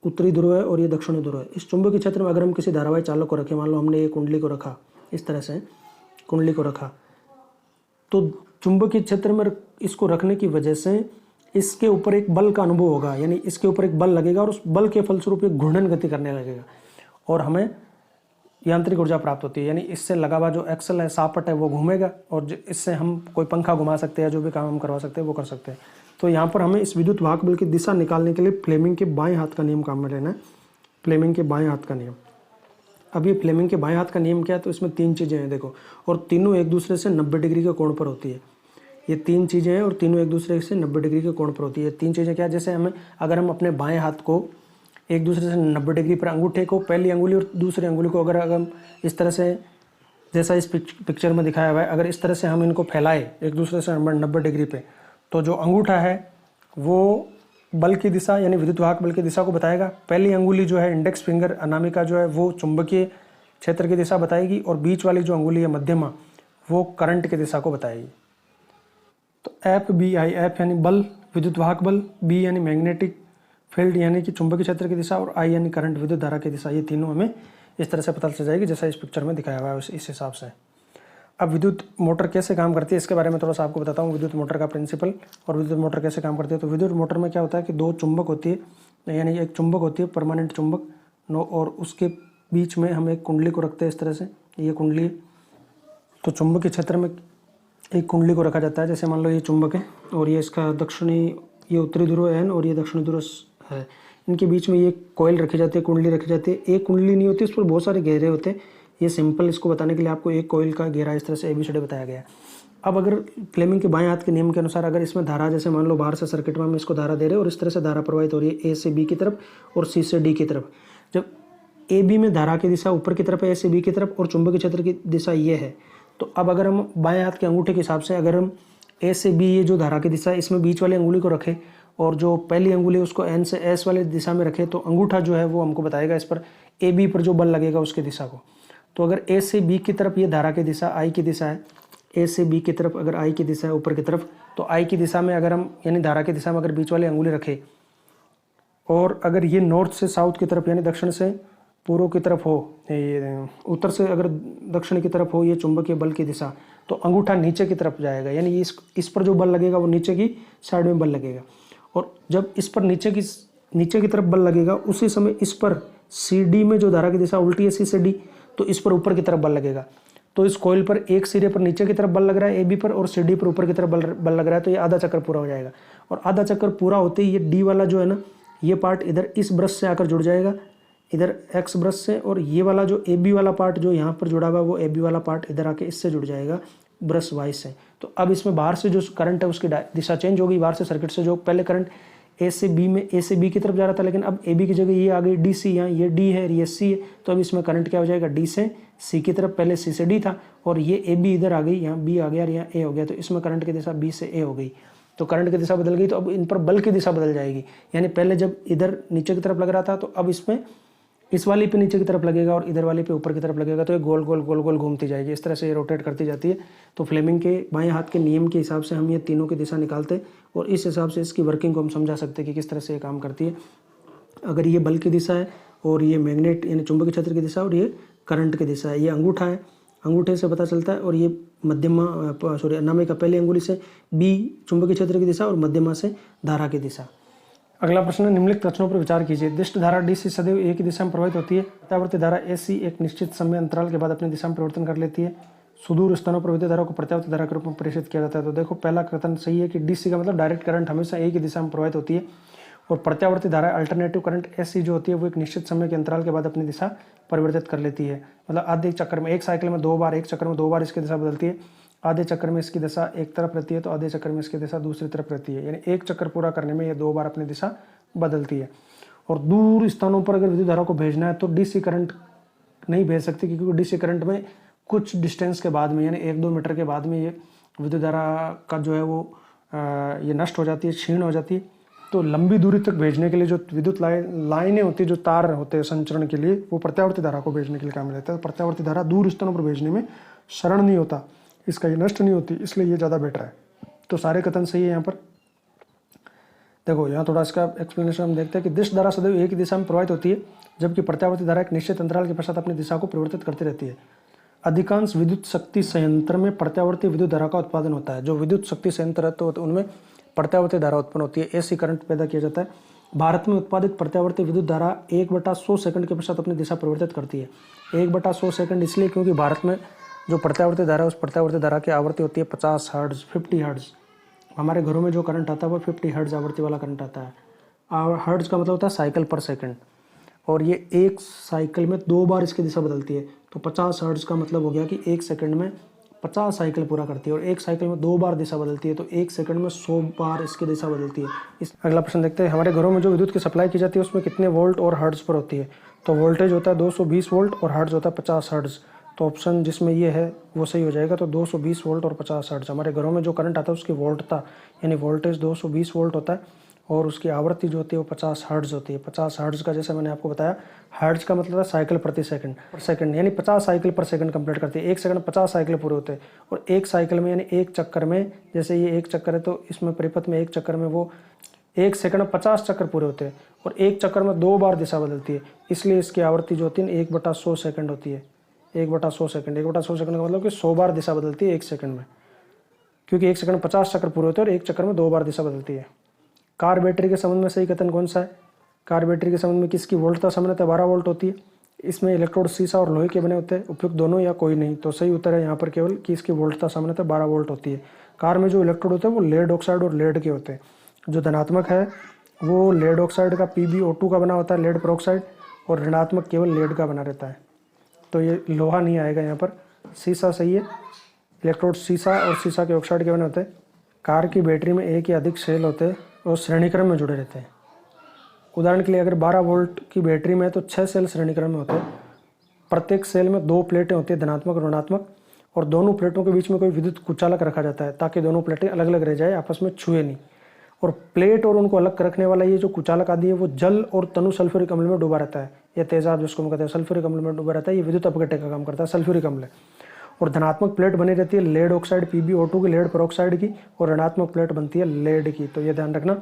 उत्तरी ध्रुव है और ये दक्षिणी ध्रुव है। इस चुंबकीय क्षेत्र में अगर हम किसी धारावाही चालक को रखें, मान लो हमने ये कुंडली को रखा, इस तरह से कुंडली को रखा, तो चुंबकीय क्षेत्र में इसको रखने की वजह से इसके ऊपर एक बल का अनुभव होगा, यानी इसके ऊपर एक बल लगेगा और उस बल के फलस्वरूप एक घूर्णन गति करने लगेगा और हमें यांत्रिक ऊर्जा प्राप्त होती है। यानी इससे लगा हुआ जो एक्सल है, सापट है, वो घूमेगा और इससे हम कोई पंखा घुमा सकते हैं, जो भी काम हम करवा सकते हैं वो कर सकते हैं। तो यहाँ पर हमें इस विद्युत वाहक बल की दिशा निकालने के लिए फ्लेमिंग के बाएं हाथ का नियम काम में लेना है। फ्लेमिंग के बाएं हाथ का नियम, अब ये फ्लेमिंग के बाएं हाथ का नियम क्या है, तो इसमें तीन चीज़ें हैं देखो, और तीनों एक दूसरे से 90 डिग्री के कोण पर होती है। ये तीन चीज़ें हैं और तीनों एक दूसरे से 90 डिग्री के कोण पर होती है। तीन चीज़ें क्या है, जैसे हमें अगर हम अपने बाएं हाथ को एक दूसरे से 90 डिग्री पर, अंगूठे को पहली अंगुली और दूसरी अंगुली को अगर हम इस तरह से, जैसा इस पिक्चर में दिखाया हुआ है, अगर इस तरह से हम इनको फैलाए एक दूसरे से 90 डिग्री पे, तो जो अंगूठा है वो बल की दिशा यानी विद्युत वाहक बल की दिशा को बताएगा। पहली अंगुली जो है इंडेक्स फिंगर अनामिका जो है वो चुंबकीय क्षेत्र की दिशा बताएगी, और बीच वाली जो अंगुली है मध्यमा वो करंट की दिशा को बताएगी। तो एफ बी आई, एफ यानी बल विद्युत वाहक बल, बी यानी मैग्नेटिक फील्ड यानी कि चुंबकीय क्षेत्र की दिशा, और आई यानी करंट विद्युत धारा की दिशा। ये तीनों हमें इस तरह से पता चल जाएगी जैसा इस पिक्चर में दिखाया हुआ है इस हिसाब से। अब विद्युत मोटर कैसे काम करती है इसके बारे में थोड़ा सा आपको बताता हूँ, विद्युत मोटर का प्रिंसिपल और विद्युत मोटर कैसे काम करती है। तो विद्युत मोटर में क्या होता है कि दो चुंबक होती है, यानी एक चुंबक होती है परमानेंट चुंबक नो, और उसके बीच में हम एक कुंडली को रखते हैं इस तरह से, ये कुंडली है। तो चुंबकीय क्षेत्र में एक कुंडली को रखा जाता है, जैसे मान लो ये चुंबक है और ये इसका दक्षिणी, ये उत्तरी ध्रुव है और ये दक्षिणी ध्रुव है। इनके बीच में ये कॉइल रखी जाती है, कुंडली रखी जाती है। एक कुंडली नहीं होती, उस पर बहुत सारे घेरे होते हैं। ये सिंपल इसको बताने के लिए आपको एक कॉइल का घेरा इस तरह से ABCD बताया गया है। अब अगर फ्लेमिंग के बाएं हाथ के नियम के अनुसार अगर इसमें धारा, जैसे मान लो बाहर से सर्किट में हम इसको धारा दे रहे हैं और इस तरह से धारा प्रवाहित हो रही है A से B की तरफ और C से D की तरफ। जब AB में धारा की दिशा ऊपर की तरफ है A से B की तरफ और चुंबकीय क्षेत्र की दिशा ये है, तो अब अगर हम बाएं हाथ के अंगूठे के हिसाब से अगर हम A से B ये जो धारा की दिशा है इसमें बीच वाली अंगुली को रखें और जो पहली अंगुली उसको N से S वाली दिशा में रखें, तो अंगूठा जो है वो हमको बताएगा इस पर AB पर जो बल लगेगा उसकी दिशा को। तो अगर A से B की तरफ ये धारा की दिशा I की दिशा है, A से B की तरफ अगर I की दिशा है ऊपर की तरफ, तो I की दिशा में अगर हम यानी धारा की दिशा में अगर बीच वाली अंगुली रखें और अगर ये नॉर्थ से साउथ की तरफ यानी दक्षिण से पूर्व की तरफ हो, ये उत्तर से अगर दक्षिण की तरफ हो ये चुंबकीय बल की दिशा, तो अंगूठा नीचे की तरफ जाएगा, यानी इस पर जो बल लगेगा वो नीचे की साइड में बल लगेगा। और जब इस पर नीचे की तरफ बल लगेगा उसी समय इस पर CD में जो धारा की दिशा उल्टी है C से D, तो इस पर ऊपर की तरफ बल लगेगा। तो इस कॉइल पर एक सिरे पर नीचे की तरफ बल लग रहा है AB पर और CD पर ऊपर की तरफ बल लग रहा है, तो ये आधा चक्कर पूरा हो जाएगा। और आधा चक्कर पूरा होते ही ये D वाला जो है ना, ये पार्ट इधर इस ब्रश से आकर जुड़ जाएगा, इधर X ब्रश से, और ये वाला जो AB वाला पार्ट जो यहाँ पर जुड़ा हुआ है वो AB वाला पार्ट इधर आके इससे जुड़ जाएगा ब्रश Y से। तो अब इसमें बाहर से जो करंट है उसकी दिशा चेंज होगी। बाहर से सर्किट से जो पहले करंट A से B की तरफ जा रहा था, लेकिन अब AB की जगह ये आ गई DC, यहाँ ये D है ये C है, तो अब इसमें करंट क्या हो जाएगा D से C की तरफ, पहले C से D था और ये AB इधर आ गई, यहाँ B आ गया और यहाँ A हो गया, तो इसमें करंट की दिशा B से A हो गई। तो करंट की दिशा बदल गई, तो अब इन पर बल की दिशा बदल जाएगी, यानी पहले जब इधर नीचे की तरफ लग रहा था तो अब इसमें इस वाली पे नीचे की तरफ लगेगा और इधर वाली पे ऊपर की तरफ लगेगा, तो ये गोल गोल गोल गोल घूमती जाएगी, इस तरह से ये रोटेट करती जाती है। तो फ्लेमिंग के बाएं हाथ के नियम के हिसाब से हम ये तीनों की दिशा निकालते हैं और इस हिसाब से इसकी वर्किंग को हम समझा सकते हैं कि किस तरह से ये काम करती है। अगर ये बल की दिशा है और ये मैग्नेट यानी चुंबकीय क्षेत्र की दिशा और ये करंट की दिशा है, ये अंगूठा है, अंगूठे से पता चलता है, और ये अनामिका पहली अंगुली से B चुंबकीय क्षेत्र की दिशा और मध्यमा से धारा की दिशा। अगला प्रश्न है, निम्नलिखित प्रश्नों पर विचार कीजिए। दिष्ट धारा DC सदैव एक ही दिशा में प्रवाहित होती है। प्रत्यावर्ती धारा AC एक निश्चित समय अंतराल के बाद अपनी दिशा में परिवर्तन कर लेती है। सुदूर स्थानों पर विद्युत धारा को प्रत्यावर्ती धारा के रूप में प्रेषित किया जाता है। तो देखो पहला कथन सही है कि DC का मतलब डायरेक्ट करंट हमेशा एक ही दिशा में प्रवाहित होती है, और प्रत्यावर्ती धारा अल्टरनेटिव करंट AC जो होती है वो एक निश्चित समय के अंतराल के बाद अपनी दिशा परिवर्तित कर लेती है। मतलब आधे चक्कर में, एक साइकिल में एक चक्कर में 2 बार इसकी दिशा बदलती है। आधे चक्कर में इसकी दिशा एक तरफ रहती है तो आधे चक्कर में इसकी दिशा दूसरी तरफ रहती है, यानी एक चक्कर पूरा करने में ये 2 बार अपनी दिशा बदलती है। और दूर स्थानों पर अगर विद्युत धारा को भेजना है तो DC करंट नहीं भेज सकती, क्योंकि DC करंट में कुछ डिस्टेंस के बाद में यानी 1-2 मीटर के बाद में ये विद्युत धारा का जो है वो ये नष्ट हो जाती है, क्षीण हो जाती है। तो लंबी दूरी तक भेजने के लिए जो विद्युत लाइनें होती है, जो तार होते हैं संचरण के लिए, वो प्रत्यावर्ती धारा को भेजने के लिए काम लेता है। प्रत्यावर्ती धारा दूर स्थानों पर भेजने में क्षरण नहीं होता, इसका ये नष्ट नहीं होती, इसलिए ये ज़्यादा बेटर है। तो सारे कथन सही है यहाँ पर। देखो यहाँ थोड़ा इसका एक्सप्लेनेशन हम देखते हैं कि दिष्ट धारा सदैव एक ही दिशा में प्रवाहित होती है, जबकि प्रत्यावर्ती धारा एक निश्चित अंतराल के पश्चात अपनी दिशा को परिवर्तित करती रहती है। अधिकांश विद्युत शक्ति संयंत्र में प्रत्यावर्ती विद्युत धारा का उत्पादन होता है। जो विद्युत शक्ति संयंत्र है तो उनमें प्रत्यावर्ती धारा उत्पन्न होती है, AC करंट पैदा किया जाता है। भारत में उत्पादित प्रत्यावर्ती विद्युत धारा 1/100 सेकंड के पश्चात अपनी दिशा परिवर्तित करती है। 1/100 सेकंड इसलिए क्योंकि भारत में जो प्रत्यावर्ती धारा है उस प्रत्यावर्ती धारा की आवृत्ति होती है 50 हर्ट्ज, 50 हर्ट्ज। हमारे घरों में जो करंट आता है वो 50 हर्ट्ज आवृत्ति वाला करंट आता है। हर्ट्ज का मतलब होता है साइकिल पर सेकंड, और ये एक साइकिल में 2 बार इसकी दिशा बदलती है। तो 50 हर्ट्ज का मतलब हो गया कि 1 सेकंड में 50 साइकिल पूरा करती है, और एक साइकिल में 2 बार दिशा बदलती है, तो 1 सेकंड में 100 बार इसकी दिशा बदलती है। अगला प्रश्न देखते हैं, हमारे घरों में जो विद्युत की सप्लाई की जाती है उसमें कितने वोल्ट और हर्ट्ज पर होती है। तो वोल्टेज होता है 220 वोल्ट और हर्ट्ज होता है 50 हर्ट्ज। तो ऑप्शन जिसमें ये है वो सही हो जाएगा। तो 220 वोल्ट और 50 हर्ट्ज, हमारे घरों में जो करंट आता है उसकी वोल्टता यानी वोल्टेज 220 वोल्ट होता है, और उसकी आवृत्ति जो होती है वो 50 हर्ट्ज होती है। 50 हर्ट्ज का जैसे मैंने आपको बताया, हर्ट्ज का मतलब है साइकिल प्रति सेकंड, यानी 50 साइकिल पर सेकंड कंप्लीट करती है। 1 सेकंड में 50 साइकिल पूरे होते हैं, और एक साइकिल में यानी एक चक्कर में, जैसे ये एक चक्कर है तो इसमें परिपथ में एक चक्कर में वो 1 सेकंड में 50 चक्कर पूरे होते हैं, और एक चक्कर में 2 बार दिशा बदलती है, इसलिए इसकी आवृत्ति जो होती है 1/100 सेकंड होती है। 1/100 सेकंड, 1/100 सेकंड का मतलब कि 100 बार दिशा बदलती है 1 सेकंड में, क्योंकि 1 सेकंड में 50 चक्कर पूरे होते हैं और एक चक्कर में 2 बार दिशा बदलती है। कार बैटरी के संबंध में सही कथन कौन सा है। कार बैटरी के संबंध में किसकी वोल्टता सामान्यतः 12 वोल्ट होती है। इसमें इलेक्ट्रोड शीशा और लोहे के बने होते हैं, उपयुक्त दोनों या कोई नहीं। तो सही उत्तर है यहाँ पर केवल कि इसकी वोल्टता सामान्यतः 12 वोल्ट होती है। कार में जो इलेक्ट्रोड होते हैं वो लेड ऑक्साइड और लेड के होते हैं। जो धनात्मक है वो लेड ऑक्साइड का PbO2 का बना होता है, लेड पेरोक्साइड, और ऋणात्मक केवल लेड का बना रहता है। तो ये लोहा नहीं आएगा यहाँ पर, सीसा सही है। इलेक्ट्रोड सीसा और सीसा के ऑक्साइड के बने होते हैं। कार की बैटरी में एक या अधिक सेल होते हैं और श्रेणीक्रम में जुड़े रहते हैं। उदाहरण के लिए अगर 12 वोल्ट की बैटरी में है तो 6 सेल श्रेणीक्रम में होते हैं। प्रत्येक सेल में 2 प्लेटें होती हैं, धनात्मक और ऋणात्मक, और दोनों प्लेटों के बीच में कोई विद्युत कुचालक रखा जाता है ताकि दोनों प्लेटें अलग अलग रह जाए, आपस में छुए नहीं। और प्लेट और उनको अलग रखने वाला ये जो कुचालक आदि है वो जल और तनु सल्फ्यूरिक अम्ल में डूबा रहता है। यह तेजाब जिसको हम कहते हैं सल्फ्यूरिक अम्ल में डूबा रहता है, ये विद्युत अपघट्य का काम करता है, सल्फ्यूरिक अम्ल। और धनात्मक प्लेट बनी रहती है लेड ऑक्साइड PbO2 की, लेड पेरोक्साइड की, और ऋणात्मक प्लेट बनती है लेड की। तो ये ध्यान रखना,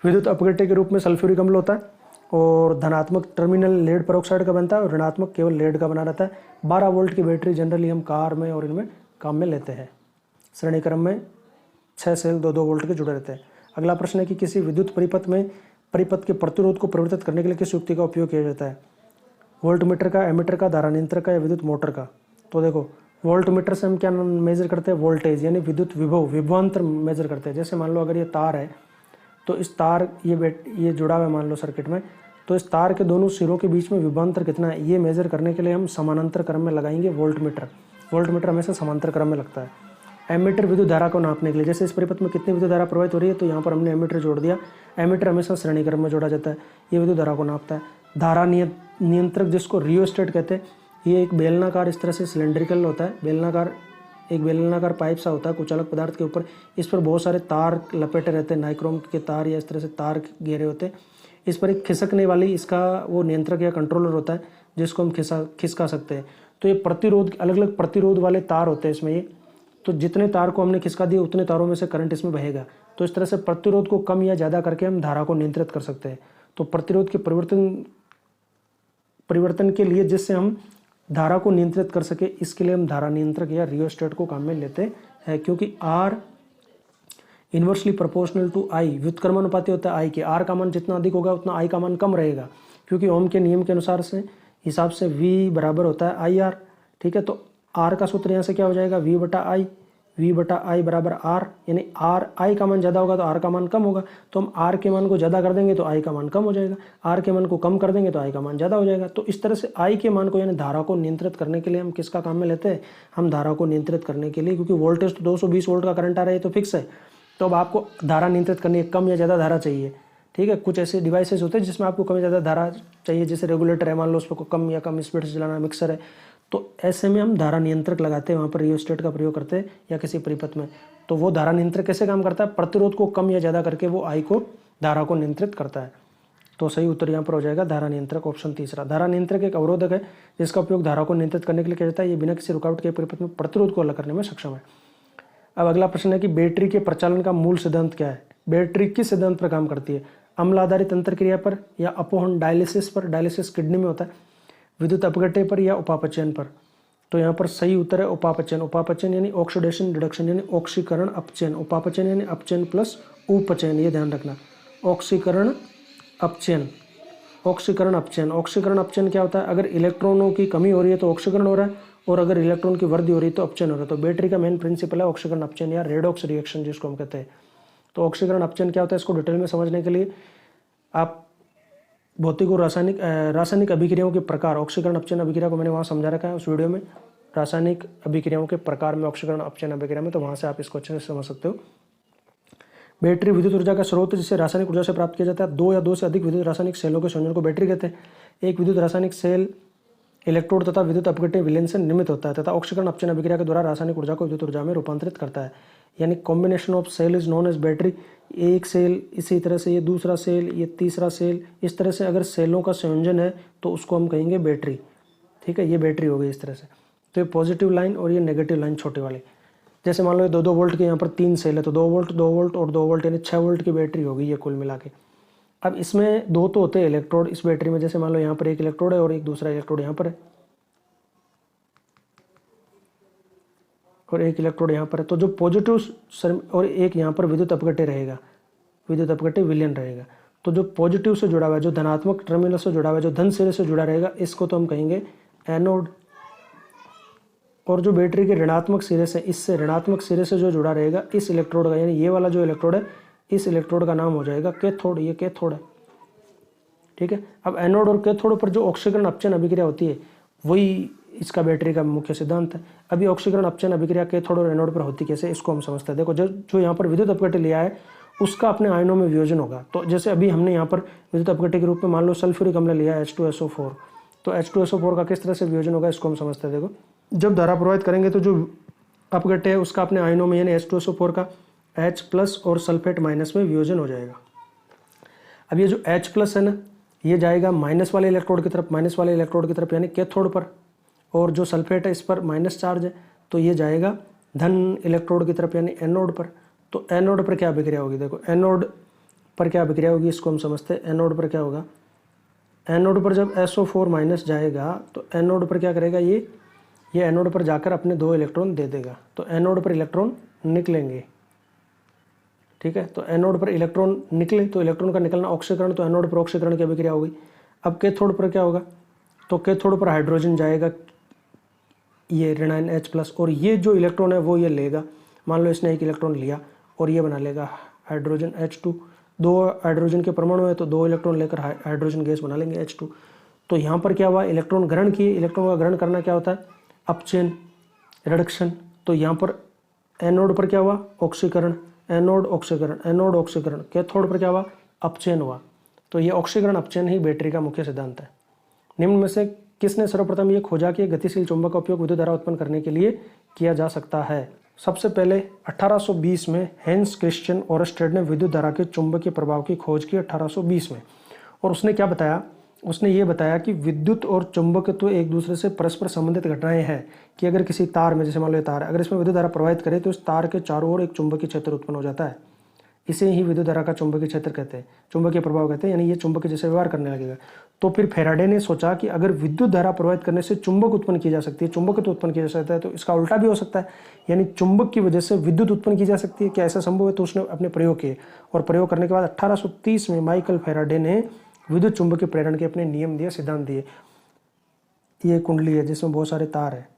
विद्युत अपघट्य के रूप में सल्फ्यूरिक अम्ल होता है और धनात्मक टर्मिनल लेड पेरोक्साइड का बनता है और ऋणात्मक केवल लेड का बना रहता है। 12 वोल्ट की बैटरी जनरली हम कार में और इनमें काम में लेते हैं। श्रेणीक्रम में 6 सेल 2-2 वोल्ट के जुड़े रहते हैं। अगला प्रश्न है कि किसी विद्युत परिपथ में परिपथ के प्रतिरोध को परिवर्तित करने के लिए किस युक्ति का उपयोग किया जाता है? वोल्ट मीटर का, एमीटर का, धारा नियंत्रक का या विद्युत मोटर का? तो देखो, वोल्ट मीटर से हम क्या मेजर करते हैं? वोल्टेज यानी विद्युत विभव, विभवांतर मेजर करते हैं। जैसे मान लो अगर ये तार है तो इस तार ये जुड़ा हुआ है मान लो सर्किट में, तो इस तार के दोनों सिरों के बीच में विभवांतर कितना है ये मेजर करने के लिए हम समानांतर क्रम में लगाएंगे वोल्ट मीटर। वोल्ट मीटर हमेशा समांतर क्रम में लगता है। एमीटर विद्युत धारा को नापने के लिए, जैसे इस परिपथ में कितनी विद्युत धारा प्रवाहित हो रही है तो यहाँ पर हमने एमीटर जोड़ दिया। एमीटर हमेशा श्रेणी क्रम में जोड़ा जाता है, ये विद्युत धारा को नापता है। धारा नियंत्रक जिसको रियोस्टेट कहते हैं, ये एक बेलनाकार इस तरह से सिलेंड्रिकल होता है, एक बेलनाकार पाइप सा होता है कुचालक पदार्थ के ऊपर। इस पर बहुत सारे तार लपेटे रहते हैं, नाइक्रोम के तार या इस तरह से तार घेरे होते हैं। इस पर एक खिसकने वाली इसका वो नियंत्रक या कंट्रोलर होता है जिसको हम खिसका सकते हैं। तो ये प्रतिरोध, अलग अलग प्रतिरोध वाले तार होते हैं इसमें। ये तो जितने तार को हमने खिसका दिए उतने तारों में से करंट इसमें बहेगा। तो इस तरह से प्रतिरोध को कम या ज़्यादा करके हम धारा को नियंत्रित कर सकते हैं। तो प्रतिरोध के परिवर्तन के लिए जिससे हम धारा को नियंत्रित कर सके, इसके लिए हम धारा नियंत्रक या रियोस्टेट को काम में लेते हैं। क्योंकि R inversely proportional to I, व्युत्क्रमानुपाती होता है I के। R का मान जितना अधिक होगा उतना I का मान कम रहेगा, क्योंकि ओम के नियम के अनुसार से हिसाब से V बराबर होता है IR। ठीक है, तो R का सूत्र यहाँ से क्या हो जाएगा? V बटा I बराबर R, यानी I का मान ज़्यादा होगा तो R का मान कम होगा। तो हम R के मान को ज़्यादा कर देंगे तो I का मान कम हो जाएगा, R के मान को कम कर देंगे तो I का मान ज़्यादा हो जाएगा। तो इस तरह से I के मान को यानी धारा को नियंत्रित करने के लिए हम किसका काम में लेते हैं? हम धारा को नियंत्रित करने के लिए, क्योंकि वोल्टेज तो 220 वोल्ट का करंट आ रहा है तो फिक्स है। तो अब आपको धारा नियंत्रित करनी है, कम या ज़्यादा धारा चाहिए। ठीक है, कुछ ऐसे डिवाइसेस होते हैं जिसमें आपको कम या ज़्यादा धारा चाहिए, जैसे रेगुलेटर है, मान लो उस पर कम या कम स्पीड से चलाना, मिक्सर है, तो ऐसे में हम धारा नियंत्रक लगाते हैं, वहाँ पर रियोस्टेट का प्रयोग करते हैं या किसी परिपथ में। तो वो धारा नियंत्रक कैसे काम करता है? प्रतिरोध को कम या ज़्यादा करके वो I को, धारा को नियंत्रित करता है। तो सही उत्तर यहाँ पर हो जाएगा धारा नियंत्रक, ऑप्शन तीसरा। धारा नियंत्रक एक अवरोधक है जिसका उपयोग धारा को नियंत्रित करने के लिए किया जाता है। ये बिना किसी रुकावट के परिपथ में प्रतिरोध को अलग करने में सक्षम है। अब अगला प्रश्न है कि बैटरी के प्रचालन का मूल सिद्धांत क्या है? बैटरी किस सिद्धांत पर काम करती है? अम्ल आधारित अंतरक्रिया पर या अपोहन डायलिसिस पर? डायलिसिस किडनी में होता है। विद्युत अपघट्य पर या उपापचयन पर? तो यहाँ पर सही उत्तर है उपापचयन। उपापचयन यानी ऑक्सीडेशन रिडक्शन यानी ऑक्सीकरण अपचयन। उपापचयन यानी अपचयन प्लस उपचयन, ये ध्यान रखना। ऑक्सीकरण अपचयन, ऑक्सीकरण अपचयन। ऑक्सीकरण अपचयन क्या होता है? अगर इलेक्ट्रॉनों की कमी हो रही है तो ऑक्सीकरण हो रहा है, और अगर इलेक्ट्रॉन की वृद्धि हो रही है तो अपचयन हो रहा है। तो बैटरी का मेन प्रिंसिपल है ऑक्सीकरण अपचयन या रेडॉक्स रिएक्शन जिसको हम कहते हैं। तो ऑक्सीकरण अपचयन क्या होता है, इसको डिटेल में समझने के लिए आप भौतिक और रासायनिक अभिक्रियाओं के प्रकार, ऑक्सीकरण अपचयन अभिक्रिया को मैंने वहाँ समझा रखा है उस वीडियो में, रासायनिक अभिक्रियाओं के प्रकार में ऑक्सीकरण अपचयन अभिक्रिया में, तो वहाँ से आप इसको अच्छे से समझ सकते हो। बैटरी विद्युत ऊर्जा का स्रोत जिसे रासायनिक ऊर्जा से प्राप्त किया जाता है। 2 या 2 से अधिक विद्युत रासायनिक सेलों के संयोजन को बैटरी कहते हैं। एक विद्युत रासायनिक सेल इलेक्ट्रोड तथा विद्युत अपघट्य विलयन से निर्मित होता है तथा ऑक्सीकरण अपचयन अभिक्रिया के द्वारा रासायनिक ऊर्जा को विद्युत ऊर्जा में रूपांतरित करता है। यानी combination of cell is known as battery. एक सेल, इसी तरह से ये दूसरा सेल, ये तीसरा सेल, इस तरह से अगर सेलों का संयोजन है तो उसको हम कहेंगे बैटरी। ठीक है, ये बैटरी हो गई इस तरह से। तो ये पॉजिटिव लाइन और ये नेगेटिव लाइन छोटे वाले। जैसे मान लो 2-2 वोल्ट के यहाँ पर 3 सेल है तो 2 वोल्ट 2 वोल्ट और 2 वोल्ट यानी 6 वोल्ट की बैटरी होगी ये कुल मिला के। अब इसमें 2 तो होते हैं इलेक्ट्रोड इस बैटरी में। जैसे मान लो यहाँ पर एक इलेक्ट्रोड है और एक दूसरा इलेक्ट्रोड यहाँ पर है और एक इलेक्ट्रोड यहाँ पर है। तो जो पॉजिटिव और एक यहाँ पर विद्युत अपघट्य रहेगा, विद्युत अपघट्य विलयन रहेगा। तो जो पॉजिटिव से जुड़ा हुआ है, जो धनात्मक टर्मिनल से जुड़ा हुआ है, जो धन सिरे से जुड़ा रहेगा, इसको तो हम कहेंगे एनोड। और जो बैटरी के ऋणात्मक सिरे से, इससे ऋणात्मक सिरे से जो जुड़ा रहेगा इस इलेक्ट्रोड का, यानी ये वाला जो इलेक्ट्रोड है, इस इलेक्ट्रोड का नाम हो जाएगा कैथोड। ये कैथोड है। ठीक है, अब एनोड और कैथोड पर जो ऑक्सीकरण अपचयन अभिक्रिया होती है वही इसका बैटरी का मुख्य सिद्धांत है। अभी ऑक्सीकरण अपचयन अभिक्रिया कैथोड और एनोड पर होती कैसे, इसको हम समझते हैं। देखो जो यहाँ पर विद्युत अपघट्य लिया है उसका अपने आयनों में वियोजन होगा। तो जैसे अभी हमने यहाँ पर विद्युत अपघट्य के रूप में मान लो सल्फ्यूरिक अम्ल लिया है H2SO4, तो H2SO4 का किस तरह से वियोजन होगा इसको हम समझते हैं। देखो जब धारा प्रवाहित करेंगे तो जो अपघट्य है उसका अपने आयनों में यानी H2SO4 का H+ और सल्फेट माइनस में वियोजन हो जाएगा। अब ये जो H+ है ना, ये जाएगा माइनस वाले इलेक्ट्रोड की तरफ, माइनस वाले इलेक्ट्रोड की तरफ यानी कैथोड पर, और जो सल्फेट है इस पर माइनस चार्ज है तो ये जाएगा धन इलेक्ट्रोड की तरफ यानी एनोड पर। तो एनोड पर क्या अभिक्रिया होगी, देखो एनोड पर क्या अभिक्रिया होगी इसको हम समझते हैं। एनोड पर क्या होगा, एनोड पर जब SO4- जाएगा तो एनोड पर क्या करेगा, ये एनोड पर जाकर अपने 2 इलेक्ट्रॉन दे देगा, तो एनोड पर इलेक्ट्रॉन निकलेंगे। ठीक है, तो एनोड पर इलेक्ट्रॉन निकले तो इलेक्ट्रॉन का निकलना ऑक्सीकरण, तो एनोड पर ऑक्सीकरण की अभिक्रिया होगी। अब कैथोड पर क्या होगा, तो कैथोड पर हाइड्रोजन जाएगा, ये ऋणायन H+, और ये जो इलेक्ट्रॉन है वो ये लेगा। मान लो इसने 1 इलेक्ट्रॉन लिया और ये बना लेगा हाइड्रोजन H2। 2 हाइड्रोजन के परमाणु है तो 2 इलेक्ट्रॉन लेकर हाइड्रोजन गैस बना लेंगे H2। तो यहाँ पर क्या हुआ, इलेक्ट्रॉन ग्रहण किए। इलेक्ट्रॉन का ग्रहण करना क्या होता है, अपचयन, रिडक्शन। तो यहाँ पर एनोड पर क्या हुआ, ऑक्सीकरण, एनोड ऑक्सीकरण, एनोड ऑक्सीकरण। कैथोड पर क्या हुआ, अपचयन हुआ। तो ये ऑक्सीकरण अपचयन ही बैटरी का मुख्य सिद्धांत है। निम्न में से किसने सर्वप्रथम ये खोजा कि गतिशील चुंबक का उपयोग विद्युत धारा उत्पन्न करने के लिए किया जा सकता है। सबसे पहले 1820 में हेंस क्रिश्चियन ओरस्टेड ने विद्युत धारा के चुंबकीय प्रभाव की खोज की 1820 में। और उसने क्या बताया, उसने ये बताया कि विद्युत और चुंबकत्व एक दूसरे से परस्पर संबंधित घटनाएं हैं कि अगर किसी तार में, जैसे मान लो ये तार है, अगर इसमें विद्युत धारा प्रवाहित करे तो इस तार के चारों ओर एक चुंबकीय क्षेत्र उत्पन्न हो जाता है। इसे ही विद्युत धारा का चुंबकीय क्षेत्र कहते हैं, चुंबकीय प्रभाव कहते हैं, यानी ये चुंबक जैसे व्यवहार करने लगेगा। तो फिर फैराडे ने सोचा कि अगर विद्युत धारा प्रवाहित करने से चुंबक उत्पन्न की जा सकती है, चुंबकत्व उत्पन्न किया जा सकता है, तो इसका उल्टा भी हो सकता है, यानी चुंबक की वजह से विद्युत उत्पन्न की जा सकती है। क्या ऐसा संभव है? तो उसने अपने प्रयोग किए, और प्रयोग करने के बाद 1830 में माइकल फैराडे ने विद्युत चुंबकीय प्रेरण के अपने नियम दिए, सिद्धांत दिए। ये कुंडली है जिसमें बहुत सारे तार है,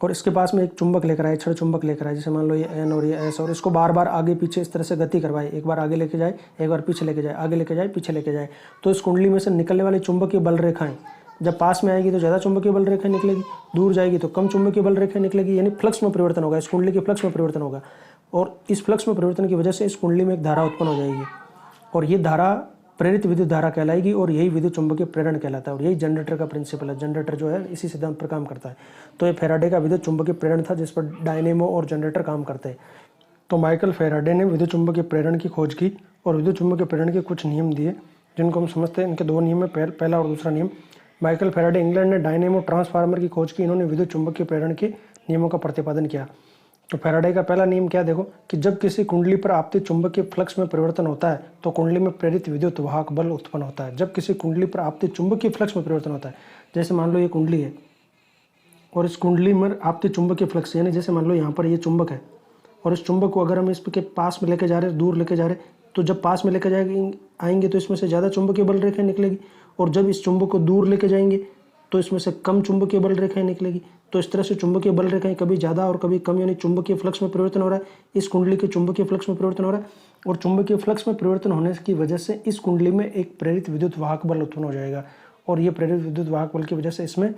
और इसके पास में एक चुंबक लेकर आए, छड़ चुंबक लेकर आए, जैसे मान लो ये N और ये S, और इसको बार बार आगे पीछे इस तरह से गति करवाए। एक बार आगे लेके जाए, एक बार पीछे लेके जाए, आगे लेके जाए, पीछे लेके जाए। तो इस कुंडली में से निकलने वाली चुंबकीय बल रेखाएं जब पास में आएगी तो ज़्यादा चुंबकीय बल रेखाएं निकलेगी, दूर जाएगी तो कम चुंबकीय बल रेखाएं निकलेगी, यानी फ्लक्स में परिवर्तन होगा। इस कुंडली के फ्लक्स में परिवर्तन होगा, और इस फ्लक्स में परिवर्तन की वजह से इस कुंडली में एक धारा उत्पन्न हो जाएगी, और ये धारा प्रेरित विद्युत धारा कहलाएगी, और यही विद्युत चुंबकीय प्रेरण कहलाता है। और यही जनरेटर का प्रिंसिपल है। जनरेटर जो है इसी सिद्धांत पर काम करता है। तो ये फैराडे का विद्युत चुंबकीय प्रेरण था, जिस पर डायनेमो और जनरेटर काम करते हैं। तो माइकल फैराडे ने विद्युत चुंबकीय प्रेरण की खोज की और विद्युत चुंबकीय प्रेरण के कुछ नियम दिए, जिनको हम समझते हैं। इनके 2 नियम है, पहला और दूसरा नियम। माइकल फैराडे इंग्लैंड ने डायनेमो ट्रांसफार्मर की खोज की। इन्होंने विद्युत चुंबकीय प्रेरण के नियमों का प्रतिपादन किया। तो फैराडे का पहला नियम क्या, देखो कि जब किसी कुंडली पर आपतित चुंबकीय फ्लक्स में परिवर्तन होता है तो कुंडली में प्रेरित विद्युत वाहक बल उत्पन्न होता है। जब किसी कुंडली पर आपतित चुंबकीय फ्लक्स में परिवर्तन होता है, जैसे मान लो ये कुंडली है और इस कुंडली में आपतित चुंबकीय फ्लक्स, यानी जैसे मान लो यहाँ पर ये चुंबक है, और इस चुंबक को अगर हम इसके पास में लेके जा रहे हैं, दूर लेके जा रहे हैं, तो जब पास में लेके आएंगे तो इसमें से ज़्यादा चुंबकीय बल रेखाएं निकलेगी, और जब इस चुंबक को दूर लेके जाएंगे तो इसमें से कम चुंबकीय बल रेखाएं निकलेगी। तो इस तरह से चुंबकीय बल रेखाएं कभी ज़्यादा और कभी कम, यानी चुंबकीय फ्लक्स में परिवर्तन हो रहा है। इस कुंडली के चुंबकीय फ्लक्स में परिवर्तन हो रहा है, और चुंबकीय फ्लक्स में परिवर्तन होने की वजह से इस कुंडली में एक प्रेरित विद्युत वाहक बल उत्पन्न हो जाएगा, और ये प्रेरित विद्युत वाहक बल की वजह से इसमें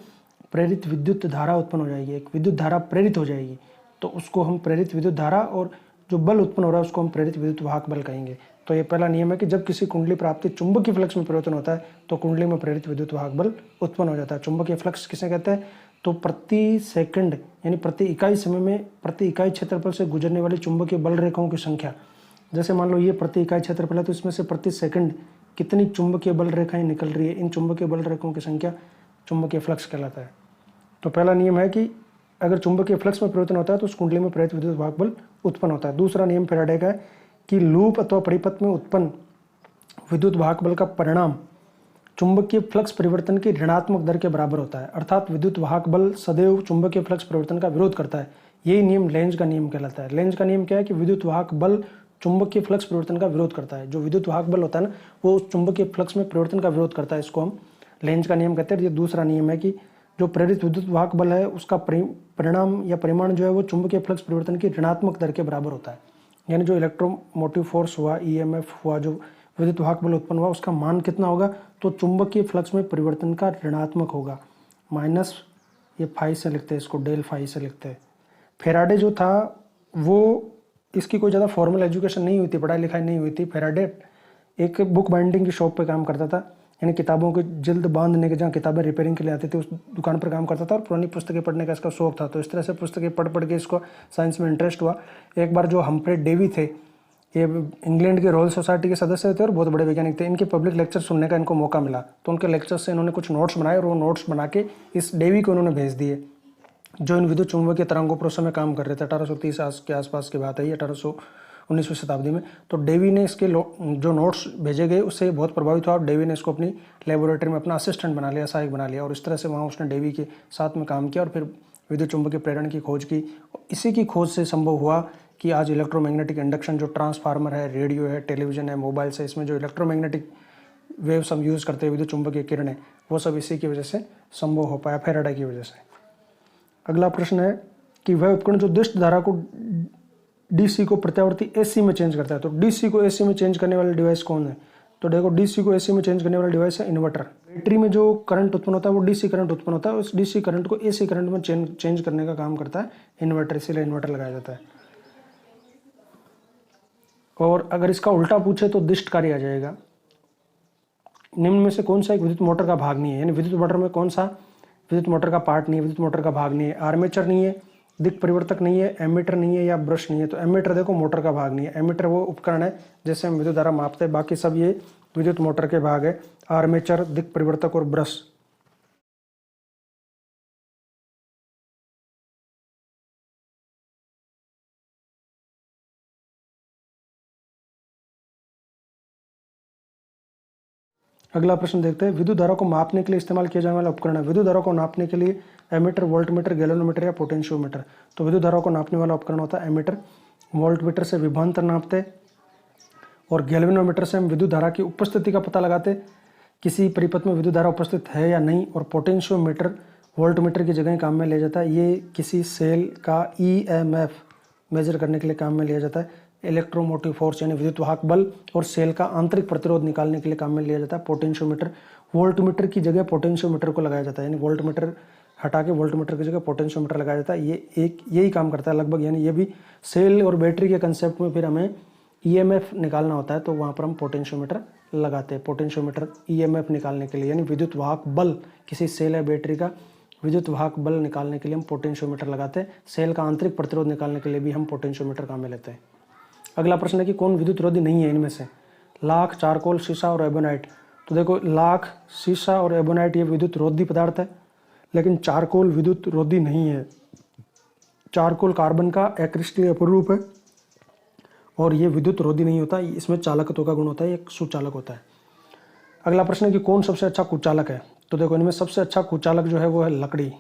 प्रेरित विद्युत धारा उत्पन्न हो जाएगी। एक विद्युत धारा प्रेरित हो जाएगी, तो उसको हम प्रेरित विद्युत धारा, और जो बल उत्पन्न हो रहा है उसको हम प्रेरित विद्युत वाहक बल कहेंगे। तो ये पहला नियम है कि जब किसी कुंडली प्राप्ति चुंबकीय फ्लक्स में परिवर्तन होता है तो कुंडली में प्रेरित विद्युत वाहक बल उत्पन्न हो जाता है। चुंबकीय फ्लक्स किसे कहते हैं? तो प्रति सेकंड यानी प्रति इकाई समय में प्रति इकाई क्षेत्रफल से गुजरने वाली चुंबकीय बल रेखाओं की संख्या। जैसे मान लो ये प्रति इकाई क्षेत्रफल है, तो इसमें से प्रति सेकंड कितनी चुंबकीय बल रेखाएं निकल रही है, इन चुंबकीय बल रेखाओं की संख्या चुंबकीय फ्लक्स कहलाता है। तो पहला नियम है कि अगर चुंबकीय फ्लक्स में परिवर्तन होता है तो उस कुंडली में प्रेरित विद्युत वाहक बल उत्पन्न होता है। दूसरा नियम फैराडे का है कि लूप अथवा परिपथ में उत्पन्न विद्युत वाहक बल का परिणाम चुंबकीय फ्लक्स परिवर्तन की ऋणात्मक दर के बराबर होता है। अर्थात विद्युत वाहक बल सदैव चुंबकीय फ्लक्स परिवर्तन का विरोध करता है। यही नियम लेंज का नियम कहलाता है। लेंज का नियम क्या है कि विद्युत वाहक बल चुंबकीय फ्लक्स परिवर्तन का विरोध करता है। जो विद्युत वाहक बल होता है ना, वो चुंबकीय फ्लक्स में परिवर्तन का विरोध करता है। इसको हम लेंज का नियम कहते हैं। ये दूसरा नियम है कि जो प्रेरित विद्युत वाहक बल है उसका परिणाम या परिमाण जो है वो चुंबकीय फ्लक्स परिवर्तन की ऋणात्मक दर के बराबर होता है। यानी जो इलेक्ट्रोमोटिव फोर्स हुआ, EMF हुआ, जो विद्युत वाहक बल उत्पन्न हुआ, उसका मान कितना होगा? तो चुंबकीय फ्लक्स में परिवर्तन का ऋणात्मक होगा, माइनस ये फाई से लिखते हैं, इसको डेल फाई से लिखते हैं। फेराडे जो था वो, इसकी कोई ज़्यादा फॉर्मल एजुकेशन नहीं हुई थी, पढ़ाई लिखाई नहीं हुई थी। फेराडे एक बुक बाइंडिंग की शॉप पे काम करता था, यानी किताबों की जिल्द बांधने के, जहाँ किताबें रिपेयरिंग के लिए आती थी उस दुकान पर काम करता था और पुरानी पुस्तकें पढ़ने का इसका शौक था। तो इस तरह से पुस्तकें पढ़ पढ़ के इसको साइंस में इंटरेस्ट हुआ। एक बार जो हम्फ्रे डेवी थे, ये इंग्लैंड के रॉयल सोसाइटी के सदस्य थे और बहुत बड़े वैज्ञानिक थे, इनके पब्लिक लेक्चर सुनने का इनको मौका मिला। तो उनके लेक्चर से इन्होंने कुछ नोट्स बनाए और वो नोट्स बना के इस डेवी को इन्होंने भेज दिए, जो इन विद्युत चुंबकीय तरंगों पर उस समय काम कर रहे थे। 1830 के आसपास की बात है, 1819वीं शताब्दी में। तो डेवी ने इसके जो नोट्स भेजे गए उससे बहुत प्रभावित हुआ और डेवी ने इसको अपनी लेबोरेटरी में अपना असिस्टेंट बना लिया, सहायक बना लिया। और इस तरह से वहाँ उसने डेवी के साथ में काम किया और फिर विद्युत चुंबकीय प्रेरण की खोज की। इसी की खोज से संभव हुआ कि आज इलेक्ट्रोमैग्नेटिक इंडक्शन, जो ट्रांसफार्मर है, रेडियो है, टेलीविजन है, मोबाइल से, इसमें जो इलेक्ट्रोमैग्नेटिक वेव्स हम यूज़ करते हैं, विद्युत चुंबकीय किरणें, वो सब इसी की वजह से संभव हो पाया, फैराडे की वजह से। अगला प्रश्न है कि वह उपकरण जो दिष्ट धारा को डीसी को प्रत्यावर्ती एसी में चेंज करता है। तो डीसी को एसी में चेंज करने वाला डिवाइस कौन है? तो देखो, डीसी को एसी में चेंज करने वाला डिवाइस है इन्वर्टर। बैटरी में जो करंट उत्पन्न होता है वो डीसी करंट उत्पन्न होता है, उस डीसी करंट को एसी करंट में चेंज करने का काम करता है इन्वर्टर, इसीलिए इन्वर्टर लगाया जाता है। और अगर इसका उल्टा पूछे तो दिष्ट कार्य आ जाएगा। निम्न में से कौन सा एक विद्युत मोटर का भाग नहीं है? यानी विद्युत मोटर में कौन सा विद्युत मोटर का पार्ट नहीं है, विद्युत मोटर का भाग नहीं है? आर्मेचर नहीं है, दिक् परिवर्तक नहीं है, एमीटर नहीं है या ब्रश नहीं है। तो एमीटर देखो मोटर का भाग नहीं है। एमीटर वो उपकरण है जैसे हम विद्युत धारा मापते हैं, बाकी सब ये विद्युत मोटर के भाग है। आर्मेचर, दिक् परिवर्तक और ब्रश। अगला प्रश्न देखते हैं, विद्युत धारा को मापने के लिए इस्तेमाल किया जाने वाला उपकरण है। विद्युत धारा को नापने के लिए एमीटर, वोल्टमीटर, गैल्वेनोमीटर या पोटेंशियोमीटर। तो विद्युत धारा को नापने वाला उपकरण होता है एमीटर। वोल्टमीटर से विभवांतर नापते और गैल्वेनोमीटर से हम विद्युत धारा की उपस्थिति का पता लगाते, किसी परिपथ में विद्युत धारा उपस्थित है या नहीं। और पोटेंशियोमीटर वोल्टमीटर की जगह काम में लिया जाता है, ये किसी सेल का ईएमएफ मेजर करने के लिए काम में लिया जाता है। इलेक्ट्रोमोटिव फोर्स यानी विद्युत वाहक बल और सेल का आंतरिक प्रतिरोध निकालने के लिए काम में लिया जाता है पोटेंशियोमीटर। वोल्टमीटर की जगह पोटेंशियोमीटर को लगाया जाता है, यानी वोल्टमीटर हटा के वोल्टमीटर की जगह पोटेंशियोमीटर लगाया जाता है। ये एक यही काम करता है लगभग, यानी ये भी सेल और बैटरी के कंसेप्ट में फिर हमें ईएमएफ निकालना होता है तो वहाँ पर हम पोटेंशियोमीटर लगाते हैं। पोटेंशियोमीटर ईएमएफ निकालने के लिए, यानी विद्युत वाहक बल, किसी सेल या बैटरी का विद्युत वाहक बल निकालने के लिए हम पोटेंशियोमीटर लगाते हैं। सेल का आंतरिक प्रतिरोध निकालने के लिए भी हम पोटेंशियोमीटर काम में लेते हैं। अगला प्रश्न है कि कौन विद्युत रोधी नहीं है इनमें से? लाख, चारकोल, शीशा और एबोनाइट। तो देखो, लाख, शीशा और एबोनाइट ये विद्युत रोधी पदार्थ है, लेकिन चारकोल विद्युत रोधी नहीं है। चारकोल कार्बन का अक्रिस्टलीय अपरूप है और ये विद्युत रोधी नहीं होता, इसमें चालकत्व का गुण होता है, एक सुचालक होता है। अगला प्रश्न है कि कौन सबसे अच्छा कुचालक है? तो देखो, इनमें सबसे अच्छा कुचालक जो है वो है लकड़ी।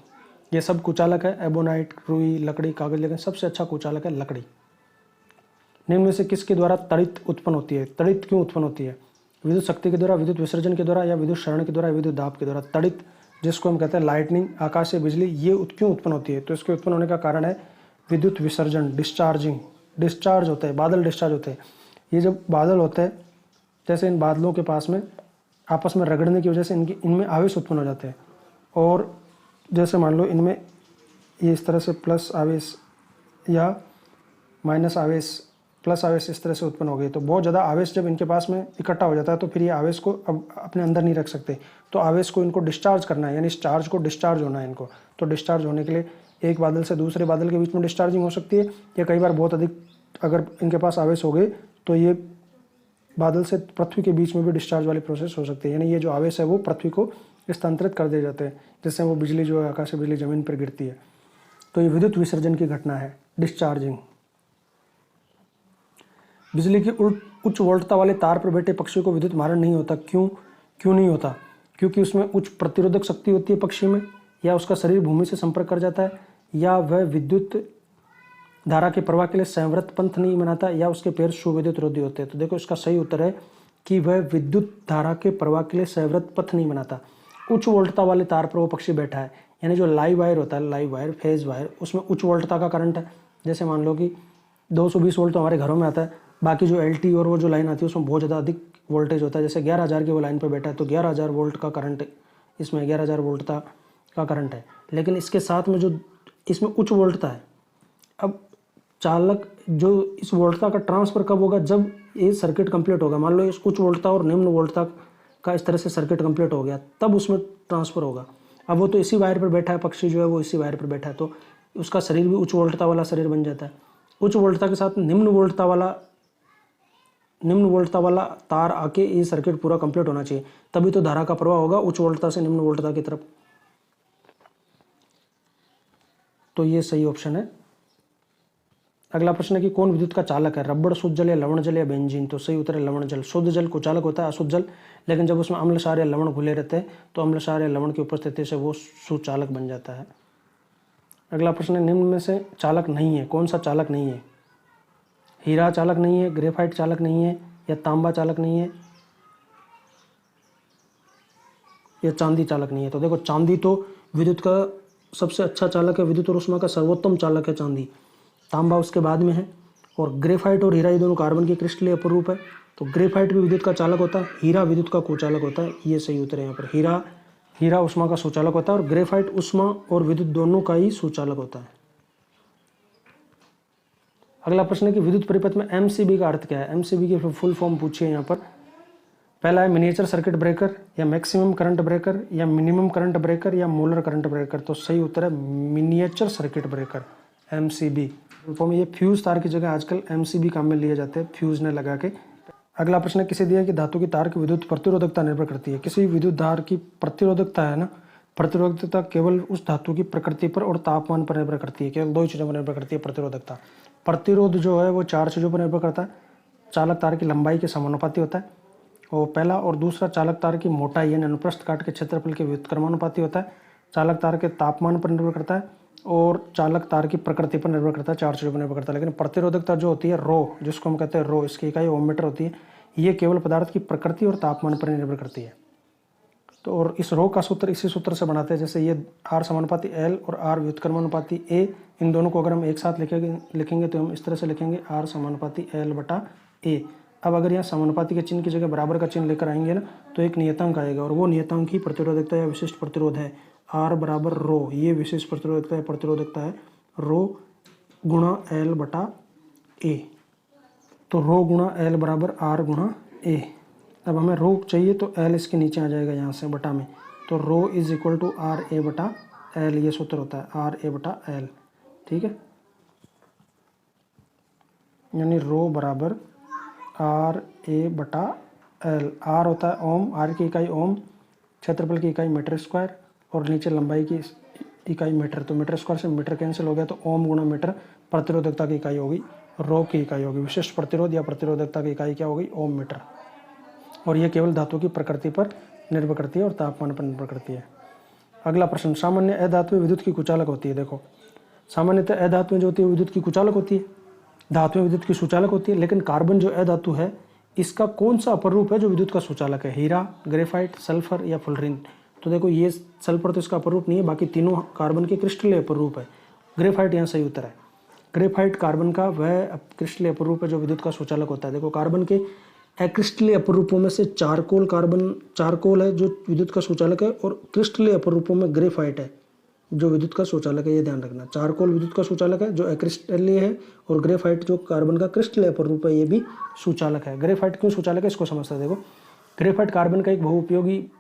ये सब कुचालक है, एबोनाइट, रुई, लकड़ी, कागज, लेकिन सबसे अच्छा कुचालक है लकड़ी। निम्न में से किसके द्वारा तड़ित उत्पन्न होती है? तड़ित क्यों उत्पन्न होती है? विद्युत शक्ति के द्वारा, विद्युत विसर्जन के द्वारा या विद्युत क्षरण के द्वारा, विद्युत दाब के द्वारा। तड़ित, जिसको हम कहते हैं लाइटनिंग, आकाशीय बिजली, ये क्यों उत्पन्न होती है? तो इसके उत्पन्न होने का कारण है विद्युत विसर्जन, डिस्चार्जिंग। डिस्चार्ज होते हैं, बादल डिस्चार्ज होते हैं। ये जब बादल होते हैं, जैसे इन बादलों के पास में आपस में रगड़ने की वजह से इनमें आवेश उत्पन्न हो जाते हैं। और जैसे मान लो इनमें ये इस तरह से प्लस आवेश या माइनस आवेश, प्लस आवेश इस तरह से उत्पन्न हो गई, तो बहुत ज़्यादा आवेश जब इनके पास में इकट्ठा हो जाता है तो फिर ये आवेश को अब अपने अंदर नहीं रख सकते, तो आवेश को इनको डिस्चार्ज करना है, यानी इस चार्ज को डिस्चार्ज होना है इनको। तो डिस्चार्ज होने के लिए एक बादल से दूसरे बादल के बीच में डिस्चार्जिंग हो सकती है, या कई बार बहुत अधिक अगर इनके पास आवेश हो गए तो ये बादल से पृथ्वी के बीच में भी डिस्चार्ज वाली प्रोसेस हो सकती है, यानी ये जो आवेश है वो पृथ्वी को स्थानांतरित कर दिए जाते हैं, जिससे वो बिजली जो है आकाशीय बिजली ज़मीन पर गिरती है। तो ये विद्युत विसर्जन की घटना है, डिस्चार्जिंग। बिजली की उच्च वोल्टता वाले तार पर बैठे पक्षी को विद्युत मारण नहीं होता। क्यों नहीं होता? क्योंकि उसमें उच्च प्रतिरोधक शक्ति होती है पक्षी में, या उसका शरीर भूमि से संपर्क कर जाता है, या वह विद्युत धारा के प्रवाह के लिए संवृत पंथ नहीं बनाता, या उसके पैर सुविद्युत रोधी होते हैं। तो देखो, इसका सही उत्तर है कि वह विद्युत धारा के प्रवाह के लिए संवृत पथ नहीं बनाता। उच्च वोल्टता वाले तार पर वो पक्षी बैठा है, यानी जो लाइव वायर होता है, लाइव वायर, फेज वायर, उसमें उच्च वोल्टता का करंट है। जैसे मान लो कि 220 वोल्ट तो हमारे घरों में आता है, बाकी जो LT और वो जो लाइन आती है उसमें बहुत ज़्यादा अधिक वोल्टेज होता है। जैसे 11,000 की वो लाइन पर बैठा है तो 11,000 वोल्ट का करंट इसमें, 11,000 वोल्ट का का करंट है, लेकिन इसके साथ में जो इसमें उच्च वोल्टता है। अब चालक जो इस वोल्टता का ट्रांसफर कब होगा, जब ये सर्किट कंप्लीट होगा। मान लो इस उच्च वोल्टता और निम्न वोल्टता का इस तरह से सर्किट कंप्लीट हो गया, तब उसमें ट्रांसफर होगा। अब वो तो इसी वायर पर बैठा है, पक्षी जो है वो इसी वायर पर बैठा है, तो उसका शरीर भी उच्च वोल्टता वाला शरीर बन जाता है। उच्च वोल्टता के साथ निम्न वोल्टता वाला तार आके ये सर्किट पूरा कंप्लीट होना चाहिए, तभी तो धारा का प्रवाह होगा उच्च वोल्टता से निम्न वोल्टता की तरफ। तो ये सही ऑप्शन है। अगला प्रश्न है कि कौन विद्युत का चालक है, रबड़, शुद्ध जल या लवण जल या बेंजीन। तो सही उत्तर है लवण जल। शुद्ध जल कुचालक होता है, अशुद्ध जल, लेकिन जब उसमें अम्ल क्षार या लवण घुले रहते हैं तो अम्ल क्षार या लवण की उपस्थिति से वो सुचालक बन जाता है। अगला प्रश्न है निम्न में से चालक नहीं है, कौन सा चालक नहीं है। हीरा चालक नहीं है, ग्रेफाइट चालक नहीं है, या तांबा चालक नहीं है, या चांदी चालक नहीं है। तो देखो चांदी तो विद्युत का सबसे अच्छा चालक है, विद्युत और ऊष्मा का सर्वोत्तम चालक है चांदी। तांबा उसके बाद में है। और ग्रेफाइट और हीरा ये दोनों कार्बन के क्रिस्टलीय अपरूप है, तो ग्रेफाइट भी विद्युत का चालक होता है, हीरा विद्युत का कुचालक होता है। ये सही उत्तर है यहाँ पर। हीरा ऊष्मा का सुचालक होता है और ग्रेफाइट ऊष्मा और विद्युत दोनों का ही सुचालक होता है। अगला प्रश्न है कि विद्युत परिपथ में एमसीबी का अर्थ क्या है। एमसीबी की फुल फॉर्म पूछिए यहाँ पर। पहला है मिनिएचर सर्किट ब्रेकर, या मैक्सिमम करंट ब्रेकर, या मिनिमम करंट ब्रेकर, या मोलर करंट ब्रेकर। तो सही उत्तर है miniature circuit breaker, MCB. Form ये फ्यूज तार की जगह आजकल एमसीबी काम में लिए जाते हैं, फ्यूज ने लगा के। अगला प्रश्न है किसे दिया कि धातु की तार की विद्युत प्रतिरोधकता निर्भर करती है। किसी विद्युत धार की प्रतिरोधकता है ना, प्रतिरोधकता केवल उस धातु की प्रकृति पर और तापमान पर निर्भर करती है। केवल दो ही चीज़ों पर निर्भर करती है प्रतिरोधकता। प्रतिरोध जो है वो चार चीज़ों पर निर्भर करता है। चालक तार की लंबाई के समानुपाती होता है, और पहला, और दूसरा चालक तार की मोटाई यानी अनुप्रस्थ काट के क्षेत्रफल के व्युत्क्रमानुपाती होता है। चालक तार के तापमान पर निर्भर करता है, और चालक तार की प्रकृति पर निर्भर करता है। चार चीज़ों पर निर्भर करता है। लेकिन प्रतिरोधकता जो होती है रो, जिसको हम कहते हैं रो, इसकी इकाई ओम मीटर होती है, ये केवल पदार्थ की प्रकृति और तापमान पर निर्भर करती है। तो और इस रो का सूत्र इसी सूत्र से बनाते हैं, जैसे ये आर समानुपाती एल और आर व्युत्क्रमानुपाती ए, इन दोनों को अगर हम एक साथ लिखेंगे तो हम इस तरह से लिखेंगे आर समानुपाती एल बटा ए। अब अगर यहाँ समानुपाती के चिन्ह की जगह बराबर का चिन्ह लेकर आएंगे ना, तो एक नियतांक आएगा, और वो नियतांक ही प्रतिरोधकता या विशिष्ट प्रतिरोध है। आर बराबर रो, ये विशिष्ट प्रतिरोधकता है रो गुणा एल बटा ए। तो रो गुणा एल बराबर आर गुणा ए। अब हमें रो चाहिए तो एल इसके नीचे आ जाएगा यहाँ से बटा में, तो रो is equal to R A बटा एल, ये सूत्र होता है आर ए बटा एल। ठीक है, यानी रो बराबर आर ए बटा एल। आर होता है ओम, आर की इकाई ओम, क्षेत्रफल की इकाई मीटर स्क्वायर, और नीचे लंबाई की इकाई मीटर। तो मीटर स्क्वायर से मीटर कैंसिल हो गया, तो ओम गुणा मीटर प्रतिरोधकता की इकाई होगी, रो की इकाई होगी। विशिष्ट प्रतिरोध या प्रतिरोधकता की इकाई क्या होगी, ओम मीटर। और ये केवल धातु की प्रकृति पर निर्भर करती है और तापमान पर निर्भर करती है। अगला प्रश्न, सामान्य अधातु विद्युत की कुचालक होती है। देखो सामान्यतः अधातु में जो होती है विद्युत की कुचालक होती है, धातु में विद्युत की सुचालक होती है। लेकिन कार्बन जो अधातु है, इसका कौन सा अपरूप है जो विद्युत का सुचालक है। हीरा, ग्रेफाइट, सल्फर या फुलरिन। तो देखो ये सल्फर तो इसका अपरूप नहीं है, बाकी तीनों कार्बन के क्रिस्टलीय अपरूप है। ग्रेफाइट यहाँ सही उत्तर है। ग्रेफाइट कार्बन का वह क्रिस्टलीय अपरूप है जो विद्युत का सुचालक होता है। देखो कार्बन के अक्रिस्टलीय अपरूपों में से चारकोल है जो विद्युत का सुचालक है, और क्रिस्टलीय अपरूपों में ग्रेफाइट है जो विद्युत का सुचालक है। ये ध्यान रखना, चारकोल विद्युत का सुचालक है जो अक्रिस्टलीय है, और ग्रेफाइट जो कार्बन का क्रिस्टलीय अपरूप है ये भी सुचालक है। ग्रेफाइट क्यों सुचालक है इसको समझते हैं। देखो ग्रेफाइट कार्बन का एक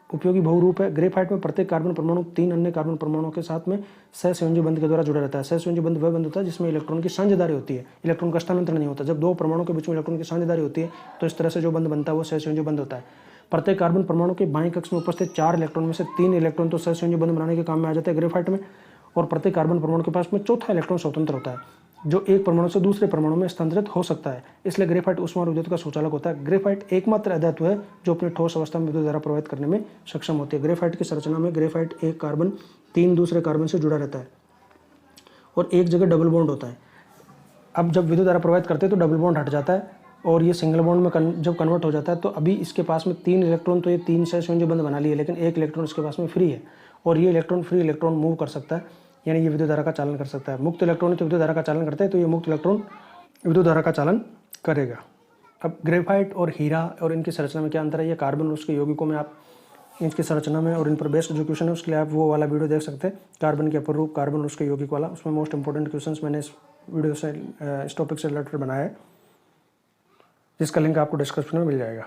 उपयोगी बहुरूप है। ग्रेफाइट में प्रत्येक कार्बन परमाणु 3 अन्य कार्बन परमाणुओं के साथ में सहसंयोजी बंध के द्वारा जुड़ा रहता है। सहसंयोजी बंध वह बंध होता है जिसमें इलेक्ट्रॉन की साझेदारी होती है, इलेक्ट्रॉन का स्थानांतरण नहीं होता। जब दो परमाणु के बीच में इलेक्ट्रॉन की साझेदारी होती है तो इस तरह से जो बंध बनता है वो सहसंयोजी बंध होता है। प्रत्येक कार्बन परमाणु के बाएं कक्ष में उपस्थित 4 इलेक्ट्रॉन में से 3 इलेक्ट्रॉन तो सहसंयोजी बंध बनाने के काम में आ जाते हैं ग्रेफाइट में, और प्रत्येक कार्बन परमाणु के पास में चौथा इलेक्ट्रॉन स्वतंत्र होता है जो एक परमाणु से दूसरे परमाणु में स्थानांतरित हो सकता है। इसलिए ग्रेफाइट ऊष्मा और विद्युत का सुचालक होता है। ग्रेफाइट एकमात्र अधातु है जो अपने ठोस अवस्था में विद्युत धारा प्रवाहित करने में सक्षम होती है। ग्रेफाइट की संरचना में ग्रेफाइट एक कार्बन 3 दूसरे कार्बन से जुड़ा रहता है और एक जगह डबल बॉन्ड होता है। अब जब विद्युत धारा प्रवाहित करते हैं तो डबल बॉन्ड हट जाता है और ये सिंगल बॉन्ड में जब कन्वर्ट हो जाता है तो अभी इसके पास में 3 इलेक्ट्रॉन, तो ये 3 सहसंयोजी बंध बना लिए, लेकिन एक इलेक्ट्रॉन इसके पास में फ्री है और ये इलेक्ट्रॉन फ्री इलेक्ट्रॉन मूव कर सकता है, यानी ये विद्युत धारा का चालन कर सकता है। मुक्त इलेक्ट्रॉन तो विद्युत धारा का चालन करते हैं, तो ये मुक्त इलेक्ट्रॉन विद्युत धारा का चालन करेगा। अब ग्रेफाइट और हीरा और इनकी संरचना में क्या अंतर है, ये कार्बन और उसके यौगिकों में आप इनकी संरचना में और इन पर बेस्ड जो क्वेश्चन है उसके लिए आप वो वाला वीडियो देख सकते हैं, कार्बन के अपरूप, कार्बन और उसके यौगिक वाला। उसमें मोस्ट इंपॉर्टेंट क्वेश्चंस मैंने इस वीडियो से इस टॉपिक से रिलेटेड बनाया है, जिसका लिंक आपको डिस्क्रिप्शन में मिल जाएगा।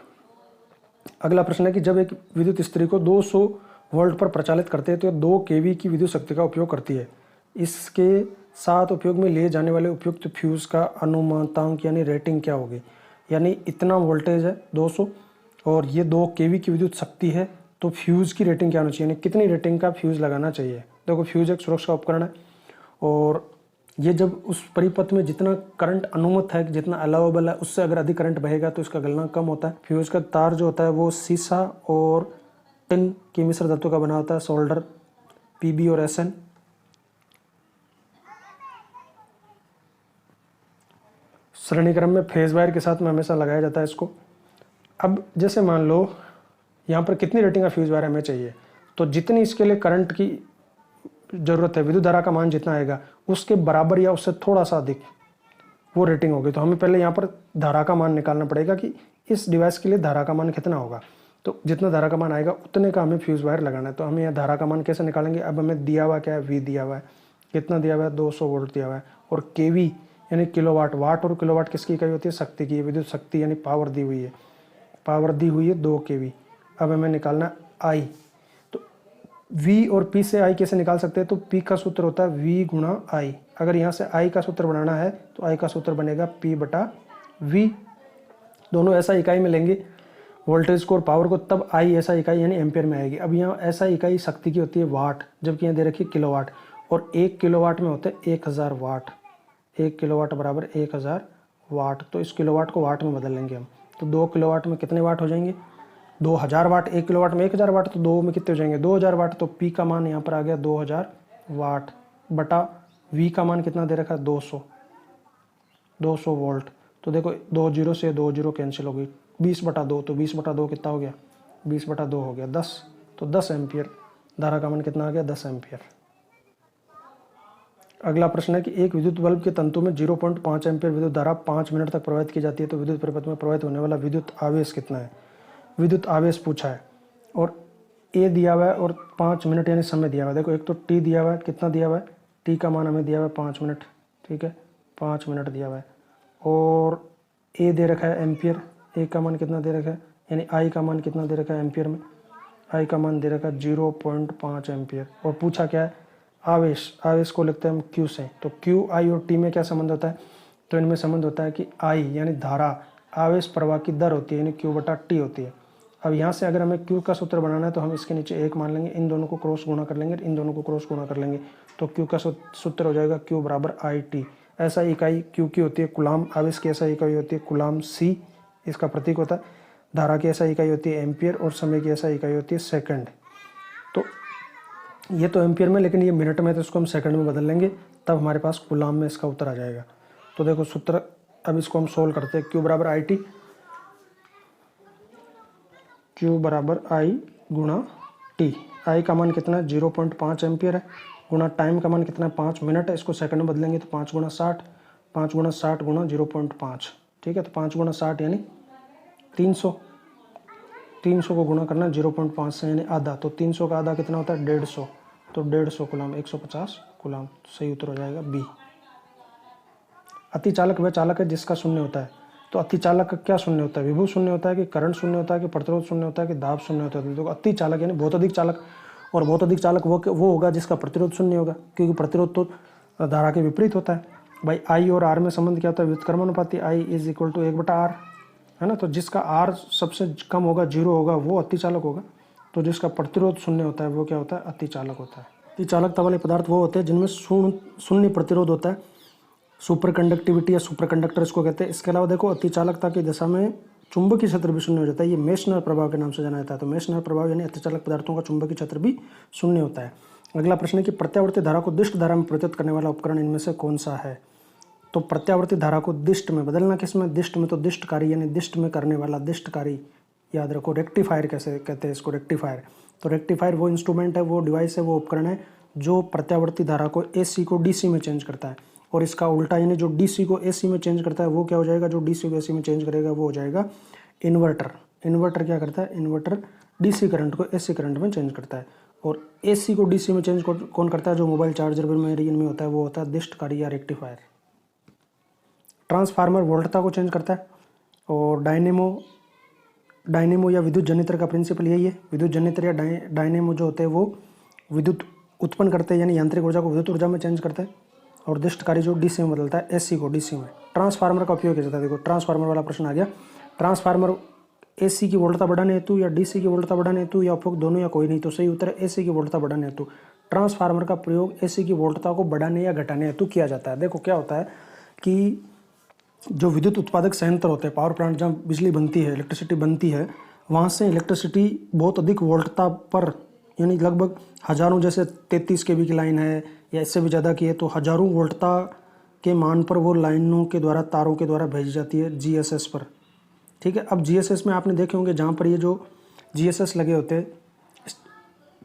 अगला प्रश्न है कि जब एक विद्युत स्त्री को 200 वोल्ट पर प्रचालित करते हैं तो 2 केवी की विद्युत शक्ति का उपयोग करती है। इसके साथ उपयोग में लिए जाने वाले उपयुक्त फ्यूज का अनुमातांक यानी रेटिंग क्या होगी। यानी इतना वोल्टेज है 200 और ये 2 केवी की विद्युत शक्ति है, तो फ्यूज़ की रेटिंग क्या होनी चाहिए, यानी कितनी रेटिंग का फ्यूज़ लगाना चाहिए। देखो फ्यूज़ एक सुरक्षा उपकरण है और ये जब उस परिपथ में जितना करंट अनुमत है, जितना अलाउेबल है, उससे अगर अधिक करंट बहेगा तो इसका गलना कम होता है। फ्यूज़ का तार जो होता है वो सीसा और टिन की मिश्र धातु का बना होता है, सोल्डर पीबी और एसएन। श्रेणी क्रम में फेज वायर के साथ में हमेशा लगाया जाता है इसको। अब जैसे मान लो यहाँ पर कितनी रेटिंग का फ्यूज वायर हमें चाहिए, तो जितनी इसके लिए करंट की ज़रूरत है, विद्युत धारा का मान जितना आएगा उसके बराबर या उससे थोड़ा सा अधिक वो रेटिंग होगी। तो हमें पहले यहाँ पर धारा का मान निकालना पड़ेगा कि इस डिवाइस के लिए धारा का मान कितना होगा। तो जितना धारा का मान आएगा उतने का हमें फ्यूज वायर लगाना है। तो हमें यह धारा का मान कैसे निकालेंगे, अब हमें दिया हुआ क्या है, वी दिया हुआ है, कितना दिया हुआ है 200 वोल्ट दिया हुआ है, और केवी यानी किलोवाट, वाट और किलोवाट किसकी इकाई होती है, शक्ति की, विद्युत शक्ति यानी पावर दी हुई है, पावर दी हुई है 2 केवी। अब हमें निकालना आई, तो V और P से I कैसे निकाल सकते हैं, तो P का सूत्र होता है V गुणा I। अगर यहाँ से I का सूत्र बनाना है तो I का सूत्र बनेगा P बटा V। दोनों ऐसा इकाई में लेंगे वोल्टेज को और पावर को, तब I ऐसा इकाई यानी एम्पियर में आएगी। अब यहाँ ऐसा इकाई शक्ति की होती है वाट, जबकि यहाँ दे रखी है किलोवाट, और 1 किलोवाट में होते हैं 1000 वाट। 1 किलोवाट बराबर 1000 वाट, तो इस किलोवाट को वाट में बदल लेंगे हम। तो 2 किलोवाट में कितने वाट हो जाएंगे, 2000 वाट। 1 किलोवाट में 1000 वाट, तो 2 में कितने हो जाएंगे 2000 वाट। तो P का मान यहाँ पर आ गया 2000 वाट बटा V का मान कितना दे रखा है 200 वोल्ट। तो देखो 2 जीरो से 2 जीरो कैंसिल होगी, 20 बटा 2, तो 20 बटा 2 कितना हो गया, 20 बटा 2 हो गया 10, तो 10 एम्पियर। धारा का मान कितना आ गया 10 एम्पियर। अगला प्रश्न है कि एक विद्युत बल्ब के तंतु में 0.5 एम्पियर विद्युत धारा 5 मिनट तक प्रवाहित की जाती है, तो विद्युत परिपथ में प्रवाहित होने वाला विद्युत आवेश कितना है। विद्युत आवेश पूछा है और ए दिया हुआ है और 5 मिनट यानी समय दिया हुआ है। देखो एक तो टी दिया हुआ है, कितना दिया हुआ है, टी का मान हमें दिया हुआ है 5 मिनट, ठीक है 5 मिनट दिया हुआ है, और ए दे रखा है एम्पियर, ए का मान कितना दे रखा है, यानी आई का मान कितना दे रखा है एम्पियर में, आई का मान दे रखा है 0.5 एम्पियर। और पूछा क्या है आवेश, आवेश को लिखते हैं हम क्यू से। तो क्यू आई और टी में क्या संबंध होता है, तो इनमें संबंध होता है कि आई यानी धारा आवेश प्रवाह की दर होती है, यानी क्यू बटा टी होती है। अब यहाँ से अगर हमें क्यू का सूत्र बनाना है तो हम इसके नीचे 1 मान लेंगे, इन दोनों को क्रॉस गुणा कर लेंगे, इन दोनों को क्रॉस गुणा कर लेंगे, तो क्यू का सूत्र हो जाएगा क्यू बराबर आई टी। ऐसा इकाई क्यू की होती है कुलाम, आवेश की ऐसा इकाई होती है कुलाम सी, इसका प्रतीक होता है। धारा की ऐसा इकाई होती है एम्पियर, और समय की ऐसा इकाई होती है सेकंड। तो ये तो एम्पियर में, लेकिन ये मिनट में, तो इसको हम सेकंड में बदल लेंगे, तब हमारे पास कुलाम में इसका उत्तर आ जाएगा। तो देखो सूत्र, अब इसको हम सोल्व करते हैं। क्यू बराबर आई टी, क्यू बराबर आई गुणा टी। आई का मान कितना है 0.5 एम्पियर है, गुणा टाइम का मान कितना है 5 मिनट है, इसको सेकंड में बदलेंगे तो 5 गुणा 60, 5 गुणा 60 गुणा 0.5, ठीक है। तो 5 गुणा 60 यानी 300, 300 को गुणा करना 0.5 से यानी आधा, तो 300 का आधा कितना होता है 150, तो 150 कुलाम, 150 कुलाम। सही उत्तर हो जाएगा बी। अतिचालक वह चालक है जिसका शून्य होता है। तो अतिचालक का क्या शून्य होता है, विभव शून्य होता है कि करंट शून्य होता है कि प्रतिरोध शून्य होता है कि दाब शून्य होता है। तो अतिचालक यानी बहुत अधिक चालक, और बहुत अधिक चालक वो होगा जिसका प्रतिरोध शून्य होगा, क्योंकि प्रतिरोध तो धारा के विपरीत होता है। भाई आई और आर में संबंध क्या होता है, व्युत्क्रमानुपाती, I is equal to 1/r है ना। तो जिसका आर सबसे कम होगा, 0 होगा, वो अतिचालक होगा। तो जिसका प्रतिरोध शून्य होता है वो क्या होता है, अतिचालक होता है। अतिचालकता वाले पदार्थ वो होते हैं जिनमें शून्य प्रतिरोध होता है, सुपर कंडक्टिविटी या सुपर कंडक्टर इसको कहते हैं। इसके अलावा देखो अतिचालकता की दशा में चुंबकीय क्षेत्र भी शून्य हो जाता है, ये मेसनर प्रभाव के नाम से जाना जाता है। तो मेसनर प्रभाव यानी अतिचालक पदार्थों का चुंबकीय क्षेत्र भी शून्य होता है। अगला प्रश्न है कि प्रत्यावर्ती धारा को दिष्ट धारा में परिवर्तित करने वाला उपकरण इनमें से कौन सा है। तो प्रत्यावर्ती धारा को दिष्ट में बदलना किसमें, दिष्ट में, तो दिष्टकारी यानी दिष्ट में करने वाला, दिष्टकारी याद रखो। रेक्टिफायर कैसे कहते हैं इसको, रेक्टिफायर। तो रेक्टिफायर वो इंस्ट्रूमेंट है, वो डिवाइस है, वो उपकरण है जो प्रत्यावर्ती धारा को एसी को डीसी में चेंज करता है, और इसका उल्टा यानी जो डीसी को एसी में चेंज करता है वो क्या हो जाएगा, जो डीसी को एसी में चेंज करेगा वो हो जाएगा इन्वर्टर। इन्वर्टर क्या करता है, इन्वर्टर डीसी करंट को एसी करंट में चेंज करता है। और एसी को डीसी में चेंज कौन करता है? जो मोबाइल चार्जर में रीजन में होता है वो होता है दिष्टकारी या रेक्टिफायर। ट्रांसफार्मर वोल्टता को चेंज करता है। और डायनेमो या विद्युत जनरेटर का प्रिंसिपल यही है। विद्युत जनरेटर या डायनेमो जो होते हैं वो विद्युत उत्पन्न करते हैं, यानी यांत्रिक ऊर्जा को विद्युत ऊर्जा में चेंज करते हैं। और दिष्टकारी जो डीसी में बदलता है एसी को डीसी में। ट्रांसफार्मर का उपयोग किया जाता है। देखो ट्रांसफार्मर वाला प्रश्न आ गया। ट्रांसफार्मर एसी की वोल्टता बढ़ाने हेतु या डीसी की वोल्टता बढ़ाने हेतु या उपयोग दोनों या कोई नहीं, तो सही उत्तर है एसी की वोल्टता बढ़ाने हेतु। ट्रांसफार्मर का प्रयोग एसी की वोल्टता को बढ़ाने या घटाने हेतु किया जाता है। देखो क्या होता है कि जो विद्युत उत्पादक संयंत्र होते हैं, पावर प्लांट, जहाँ बिजली बनती है, इलेक्ट्रिसिटी बनती है, वहाँ से इलेक्ट्रिसिटी बहुत अधिक वोल्टता पर, यानी लगभग हज़ारों, जैसे 33 केवी की लाइन है या इससे भी ज़्यादा की है, तो हज़ारों वोल्टता के मान पर वो लाइनों के द्वारा, तारों के द्वारा भेजी जाती है जीएसएस पर। ठीक है। अब जीएसएस में आपने देखे होंगे जहाँ पर ये जो जीएसएस लगे होते हैं,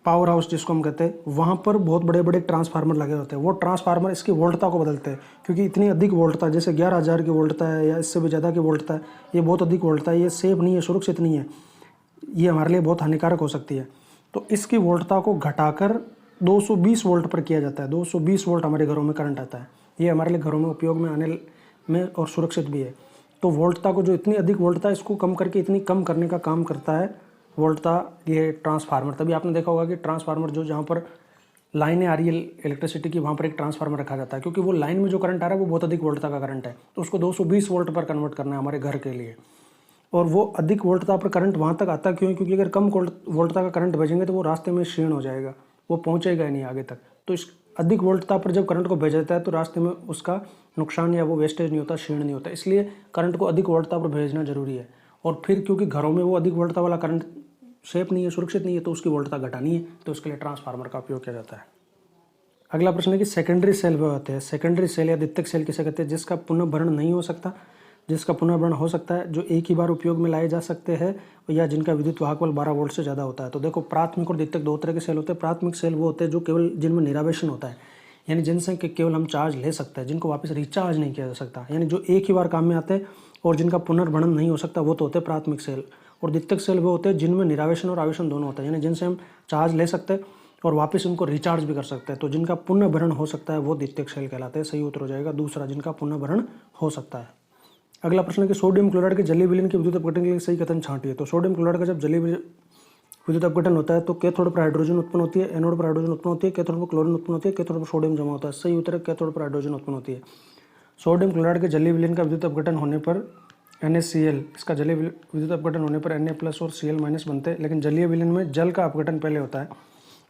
पावर हाउस जिसको हम कहते हैं, वहाँ पर बहुत बड़े बड़े ट्रांसफार्मर लगे होते हैं। वो ट्रांसफार्मर इसकी वोल्टता को बदलते हैं, क्योंकि इतनी अधिक वोल्टता, जैसे 11,000 की वोल्टता है या इससे भी ज़्यादा की वोल्टता है, ये बहुत अधिक वोल्टता है, ये सेफ नहीं है, सुरक्षित नहीं है, ये हमारे लिए बहुत हानिकारक हो सकती है। तो इसकी वोल्टता को घटाकर 220 वोल्ट पर किया जाता है। 220 वोल्ट हमारे घरों में करंट आता है। ये हमारे लिए घरों में उपयोग में आने में और सुरक्षित भी है। तो वोल्टता को, जो इतनी अधिक वोल्टता है, इसको कम करके इतनी कम करने का काम करता है वोल्टता, ये ट्रांसफार्मर। तभी आपने देखा होगा कि ट्रांसफार्मर जो, जहाँ पर लाइनें आ रही है इलेक्ट्रिसिटी की, वहाँ पर एक ट्रांसफार्मर रखा जाता है, क्योंकि वो लाइन में जो करंट आ रहा है वो बहुत अधिक वोल्टता का करंट है, तो उसको 220 वोल्ट पर कन्वर्ट करना है हमारे घर के लिए। और वो अधिक वोल्टता पर करंट वहाँ तक आता क्यों? क्योंकि अगर कम वोल्टता का करंट भेजेंगे तो वो रास्ते में क्षीण हो जाएगा, वो पहुँचेगा ही नहीं आगे तक। तो इस अधिक वोल्टता पर जब करंट को भेजा जाता है तो रास्ते में उसका नुकसान या वो वेस्टेज नहीं होता, क्षीण नहीं होता। इसलिए करंट को अधिक वोल्टता पर भेजना जरूरी है। और फिर क्योंकि घरों में वो अधिक वोल्टता वाला करंट सेफ नहीं है, सुरक्षित नहीं है, तो उसकी वोल्टता घटानी है, तो उसके लिए ट्रांसफार्मर का उपयोग किया जाता है। अगला प्रश्न है कि सेकेंडरी सेल वह होते हैं, सेकेंडरी सेल या द्वितीयक सेल किसे कहते हैं? जिसका पुनर्भरण नहीं हो सकता, जिसका पुनर्भरण हो सकता है, जो एक ही बार उपयोग में लाए जा सकते हैं, या जिनका विद्युत वाहक बल 12 वोल्ट से ज़्यादा होता है। तो देखो प्राथमिक और द्वितीयक दो तरह के सेल होते हैं। प्राथमिक सेल वो होते हैं जो केवल जिनमें निरावेशन होता है, यानी जिनसे केवल हम चार्ज ले सकते हैं, जिनको वापस रिचार्ज नहीं किया जा सकता, यानी जो एक ही बार काम में आते हैं और जिनका पुनर्भरण नहीं हो सकता, वो तो होते हैं प्राथमिक सेल। और द्वितीयक सेल वो होते हैं जिनमें निरावेशन और आवेशन दोनों होता है, यानी जिनसे हम चार्ज ले सकते हैं और वापस उनको रिचार्ज भी कर सकते हैं। तो जिनका पुनर्भरण हो सकता है वो द्वितीयक सेल कहलाते हैं। सही उत्तर हो जाएगा दूसरा, जिनका पुनर्भरण हो सकता है। अगला प्रश्न है कि सोडियम क्लोराइड के जलीय विलयन के विद्युत अपघटन के लिए सही कथन छांटिए। तो सोडियम क्लोराइड का जब जलीय विद्युत अपघटन होता है तो कैथोड पर हाइड्रोजन उत्पन्न होती है, एनोड पर हाइड्रोजन उत्पन्न होती है, कैथोड पर क्लोरीन उत्पन्न होती है, कैथोड पर सोडियम जमा होता है। सही उत्तर है कैथोड पर हाइड्रोजन उत्पन्न होती है। सोडियम क्लोराइड के जलीय विलयन का विद्युत अपघटन होने पर NaCl, इसका जलीय विद्युत अपघटन होने पर Na+ और Cl- बनते हैं, लेकिन जलीय विलयन में जल का अपघटन पहले होता है,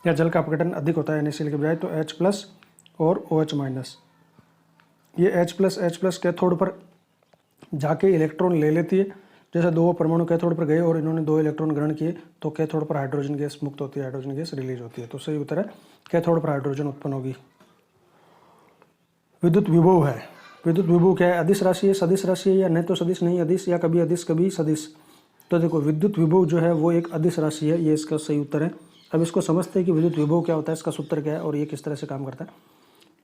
या जल का अपघटन अधिक होता है NaCl के बजाय, तो H+ और OH-। ये H+ कैथोड पर जाके इलेक्ट्रॉन ले लेती है। जैसे दो परमाणु कैथोड पर गए और इन्होंने 2 इलेक्ट्रॉन ग्रहण किए, तो कैथोड पर हाइड्रोजन गैस मुक्त होती है, हाइड्रोजन गैस रिलीज होती है। तो सही उत्तर है कैथोड पर हाइड्रोजन उत्पन्न होगी। विद्युत विभव है, विद्युत विभव क्या है? अदिश राशि है, सदिश राशि है, या नहीं तो सदिश नहीं अदिश, या कभी अदिश कभी सदिश। तो देखो विद्युत विभव जो है वो एक अदिश राशि है, ये इसका सही उत्तर है। अब इसको समझते हैं कि विद्युत विभव क्या होता है, इसका सूत्र क्या है और ये किस तरह से काम करता है।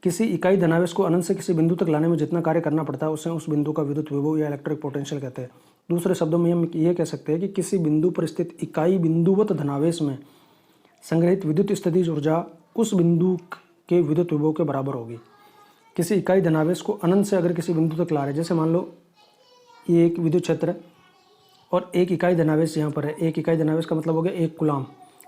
किसी इकाई धनावेश को अनंत से किसी बिंदु तक लाने में जितना कार्य करना पड़ता है उसे उस बिंदु का विद्युत विभव या इलेक्ट्रिक पोटेंशियल कहते हैं। दूसरे शब्दों में हम ये कह सकते हैं कि किसी बिंदु पर स्थित इकाई बिंदुवत धनावेश में संग्रहित विद्युत स्थितिज ऊर्जा उस बिंदु के विद्युत विभव के बराबर होगी। किसी इकाई धनावेश को अनंत से अगर किसी बिंदु तक ला रहे, जैसे मान लो ये एक विद्युत क्षेत्र है और एक इकाई धनावेश यहाँ पर है। एक इकाई धनावेश का मतलब हो गया 1 कूलाम।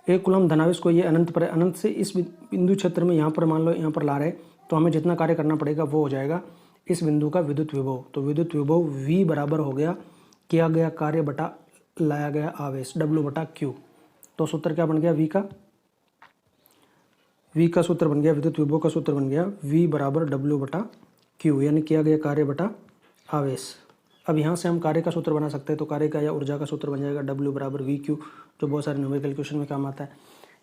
1 कूलाम धनावेश को ये अनंत पर है, अनंत से इस बिंदु क्षेत्र में यहाँ पर मान लो यहाँ पर ला रहे, तो हमें जितना कार्य करना पड़ेगा वो हो जाएगा इस बिंदु का विद्युत विभव। तो विद्युत विभव V बराबर हो गया किया गया कार्य बटा लाया गया आवेश W/Q। तो सूत्र क्या बन गया? V का सूत्र बन गया, विद्युत विभव का सूत्र बन गया V बराबर W/Q, यानी किया गया कार्य बटा आवेश। अब यहाँ से हम कार्य का सूत्र बना सकते हैं, तो कार्य का या ऊर्जा का सूत्र बन जाएगा W बराबर VQ, जो बहुत सारे न्यूमेरिकल क्वेश्चन में काम आता है।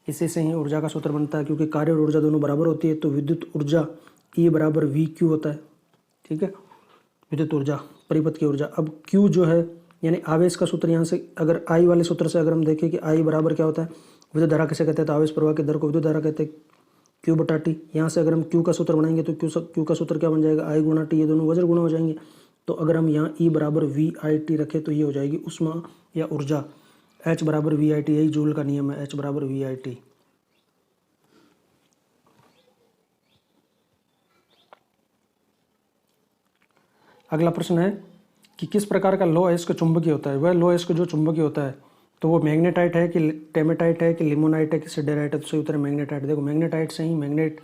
इसी से ही ऊर्जा का सूत्र बनता है, क्योंकि कार्य और ऊर्जा दोनों बराबर होती है, तो विद्युत ऊर्जा E बराबर VQ होता है। ठीक है, विद्युत ऊर्जा परिपथ की ऊर्जा। अब Q जो है यानी आवेश का सूत्र, यहाँ से अगर I वाले सूत्र से अगर हम देखें कि I बराबर क्या होता है, विद्युत धारा किसे कहते हैं, तो आवेश प्रवाह की दर को विद्युत धारा कहते हैं, Q/T। यहाँ से अगर हम Q का सूत्र बनाएंगे तो Q का सूत्र क्या बन जाएगा, I गुणा T, ये दोनों वज्र गुणा हो जाएंगे। तो अगर हम यहाँ E बराबर VIT रखें तो ये हो जाएगी ऊष्मा या ऊर्जा। H बराबर VIT, यही जूल का नियम है, H बराबर VIT। अगला प्रश्न है कि किस प्रकार का लौह अयस्क चुंबकीय होता है। वह लौह अयस्क जो चुंबकीय होता है तो वो मैग्नेटाइट है कि टेमेटाइट है कि लिमोनाइट है कि सिडेराइट है। तो सही उत्तर है मैग्नेटाइट। देखो मैग्नेटाइट से ही मैग्नेट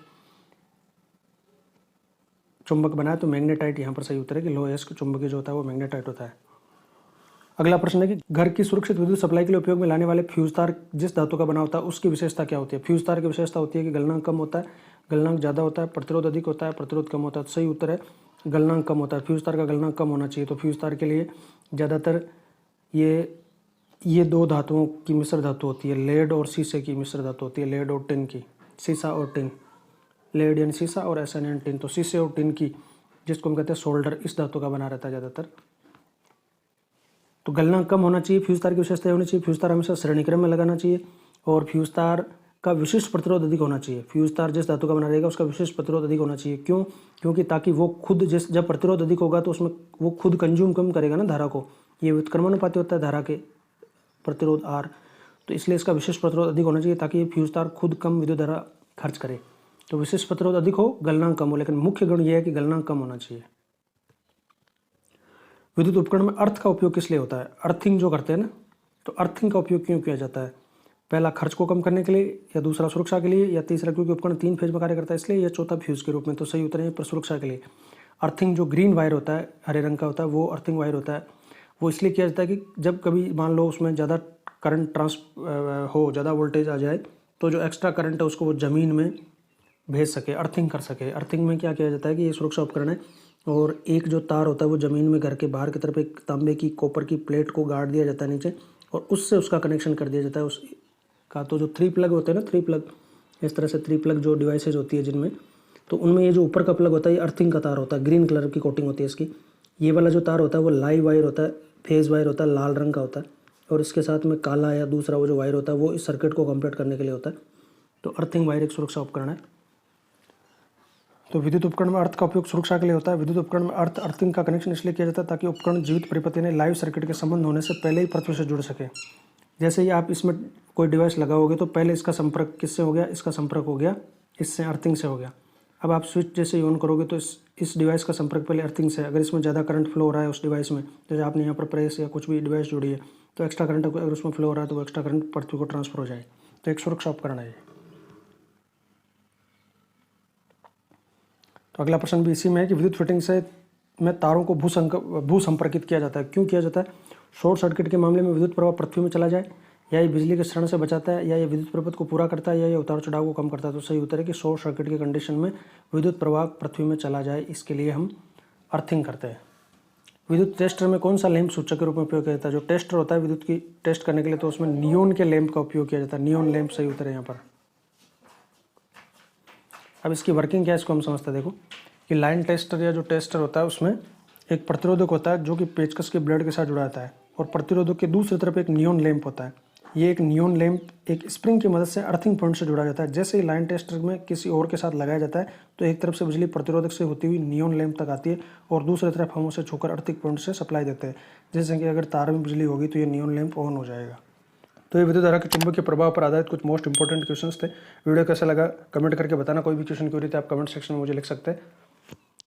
चुंबक बना है, तो मैग्नेटाइट यहाँ पर सही उत्तर है कि लौह अयस्क चुंबकीय जो होता है वो मैग्नेटाइट होता है। अगला प्रश्न है कि घर की सुरक्षित विद्युत सप्लाई के लिए उपयोग में लाने वाले फ्यूज तार जिस धातु का बना होता है उसकी विशेषता क्या होती है। फ्यूज तार की विशेषता होती है कि गलनांक कम होता है, गलनांक ज़्यादा होता है, प्रतिरोध अधिक होता है, प्रतिरोध कम होता है। तो सही उत्तर है गलनांक कम होता है। फ्यूज तार का गलनांक कम होना चाहिए। तो फ्यूज तार के लिए ज़्यादातर ये दो धातुओं की मिश्र धातु होती है, लेड और शीशे की मिश्र धातु होती है, लेड और टिन की, शीशा और टिन, लेड यानी शीशा और एसन यानी टिन। तो शीशे और टिन की, जिसको हम कहते हैं सोल्डर, इस धातु का बना रहता है ज़्यादातर। तो गलनांक कम होना चाहिए। फ्यूज तार की विशेषता होनी चाहिए, फ्यूज तार हमेशा श्रेणी क्रम में लगाना चाहिए और फ्यूज तार का विशिष्ट प्रतिरोध अधिक होना चाहिए। फ्यूज तार जिस धातु का बना रहेगा उसका विशिष्ट प्रतिरोध अधिक होना चाहिए। क्यों? क्योंकि ताकि वो खुद जब प्रतिरोध अधिक होगा तो उसमें वो खुद कंज्यूम कम करेगा ना धारा को। ये व्युत्क्रमानुपाती होता है धारा के प्रतिरोध R, तो इसलिए इसका विशिष्ट प्रतिरोध अधिक होना चाहिए ताकि ये फ्यूज तार खुद कम विद्युत धारा खर्च करे। तो विशिष्ट प्रतिरोध अधिक हो, गलनांक कम हो, लेकिन मुख्य गुण यह है कि गलनांक कम होना चाहिए। विद्युत उपकरण में अर्थ का उपयोग किस लिए होता है। अर्थिंग जो करते हैं ना, तो अर्थिंग का उपयोग क्यों किया जाता है। पहला खर्च को कम करने के लिए, या दूसरा सुरक्षा के लिए, या तीसरा क्योंकि उपकरण 3 फेज में कार्य करता है इसलिए, या चौथा फ्यूज के रूप में। तो सही उत्तर है पर सुरक्षा के लिए। अर्थिंग जो ग्रीन वायर होता है, हरे रंग का होता है, वो अर्थिंग वायर होता है। वो इसलिए किया जाता है कि जब कभी मान लो उसमें ज़्यादा करंट ज़्यादा वोल्टेज आ जाए तो जो एक्स्ट्रा करंट है उसको वो ज़मीन में भेज सके, अर्थिंग कर सके। अर्थिंग में क्या किया जाता है कि ये सुरक्षा उपकरण है और एक जो तार होता है वो ज़मीन में घर के बाहर की तरफ एक तांबे की कॉपर की प्लेट को गाड़ दिया जाता है नीचे और उससे उसका कनेक्शन कर दिया जाता है उसका। तो जो 3 प्लग होते हैं ना, 3 प्लग, इस तरह से 3 प्लग जो डिवाइसेज होती है जिनमें, तो उनमें ये जो ऊपर का प्लग होता है ये अर्थिंग का तार होता है। ग्रीन कलर की कोटिंग होती है इसकी। ये वाला जो तार होता है वो लाइव वायर होता है, फेज वायर होता है, लाल रंग का होता है और इसके साथ में काला या दूसरा वो जो वायर होता है वो इस सर्किट को कंप्लीट करने के लिए होता है। तो अर्थिंग वायर एक सुरक्षा उपकरण है। तो विद्युत उपकरण में अर्थ का उपयोग सुरक्षा के लिए होता है। विद्युत उपकरण में अर्थिंग का कनेक्शन इसलिए किया जाता है ताकि उपकरण जीवित परिपथ यानी लाइव सर्किट के संबंध होने से पहले ही पृथ्वी से जुड़ सके। जैसे ही आप इसमें कोई डिवाइस लगाओगे तो पहले इसका संपर्क किससे हो गया, इसका संपर्क हो गया इससे, अर्थिंग से हो गया। अब आप स्विच जैसे ही ऑन करोगे तो इस डिवाइस का संपर्क पहले अर्थिंग से है। अगर इसमें ज़्यादा करंट फ्लो हो रहा है उस डिवाइस में, जैसे आपने यहाँ पर प्रेस या कुछ भी डिवाइस जोड़ी है तो एक्स्ट्रा करंट अगर उसमें फ्लो हो रहा है तो वो एक्स्ट्रा करंट पृथ्वी को ट्रांसफर हो जाए। तो एक सुरक्षा उपकरण है ये। तो अगला प्रश्न भी इसी में है कि विद्युत फिटिंग से में तारों को भू संपर्कित किया जाता है। क्यों किया जाता है। शॉर्ट सर्किट के मामले में विद्युत प्रवाह पृथ्वी में चला जाए, या ये बिजली के क्षरण से बचाता है, या ये विद्युत प्रपथ को पूरा करता है, या ये उतार चढ़ाव को कम करता है। तो सही उत्तर है कि शॉर्ट सर्किट की कंडीशन में विद्युत प्रवाह पृथ्वी में चला जाए, इसके लिए हम अर्थिंग करते हैं। विद्युत टेस्टर में कौन सा लैंप सूचक के रूप में उपयोग किया जाता है। जो टेस्टर होता है विद्युत की टेस्ट करने के लिए तो उसमें नियोन के लैंप का उपयोग किया जाता है। नियोन लैंप सही उत्तर है यहाँ पर। अब इसकी वर्किंग क्या है इसको हम समझते हैं। देखो कि लाइन टेस्टर या जो टेस्टर होता है उसमें एक प्रतिरोधक होता है जो कि पेचकस के ब्लेड के साथ जुड़ा रहता है और प्रतिरोधक के दूसरी तरफ एक नियोन लैंप होता है। ये एक नियोन लैंप एक स्प्रिंग की मदद से अर्थिंग पॉइंट से जुड़ा जाता है। जैसे ही लाइन टेस्टर में किसी और के साथ लगाया जाता है तो एक तरफ से बिजली प्रतिरोधक से होती हुई नियोन लैंप तक आती है और दूसरी तरफ हम उसे छूकर अर्थिंग पॉइंट से सप्लाई देते हैं। जैसे कि अगर तार में बिजली होगी तो ये नियोन लैंप ऑन हो जाएगा। तो ये विद्युत धारा के चुंबकीय प्रभाव पर आधारित कुछ मोस्ट इंपॉर्टेंट क्वेश्चंस थे। वीडियो कैसा लगा कमेंट करके बताना। कोई भी क्वेश्चन क्वेरी थे आप कमेंट सेक्शन में मुझे लिख सकते हैं।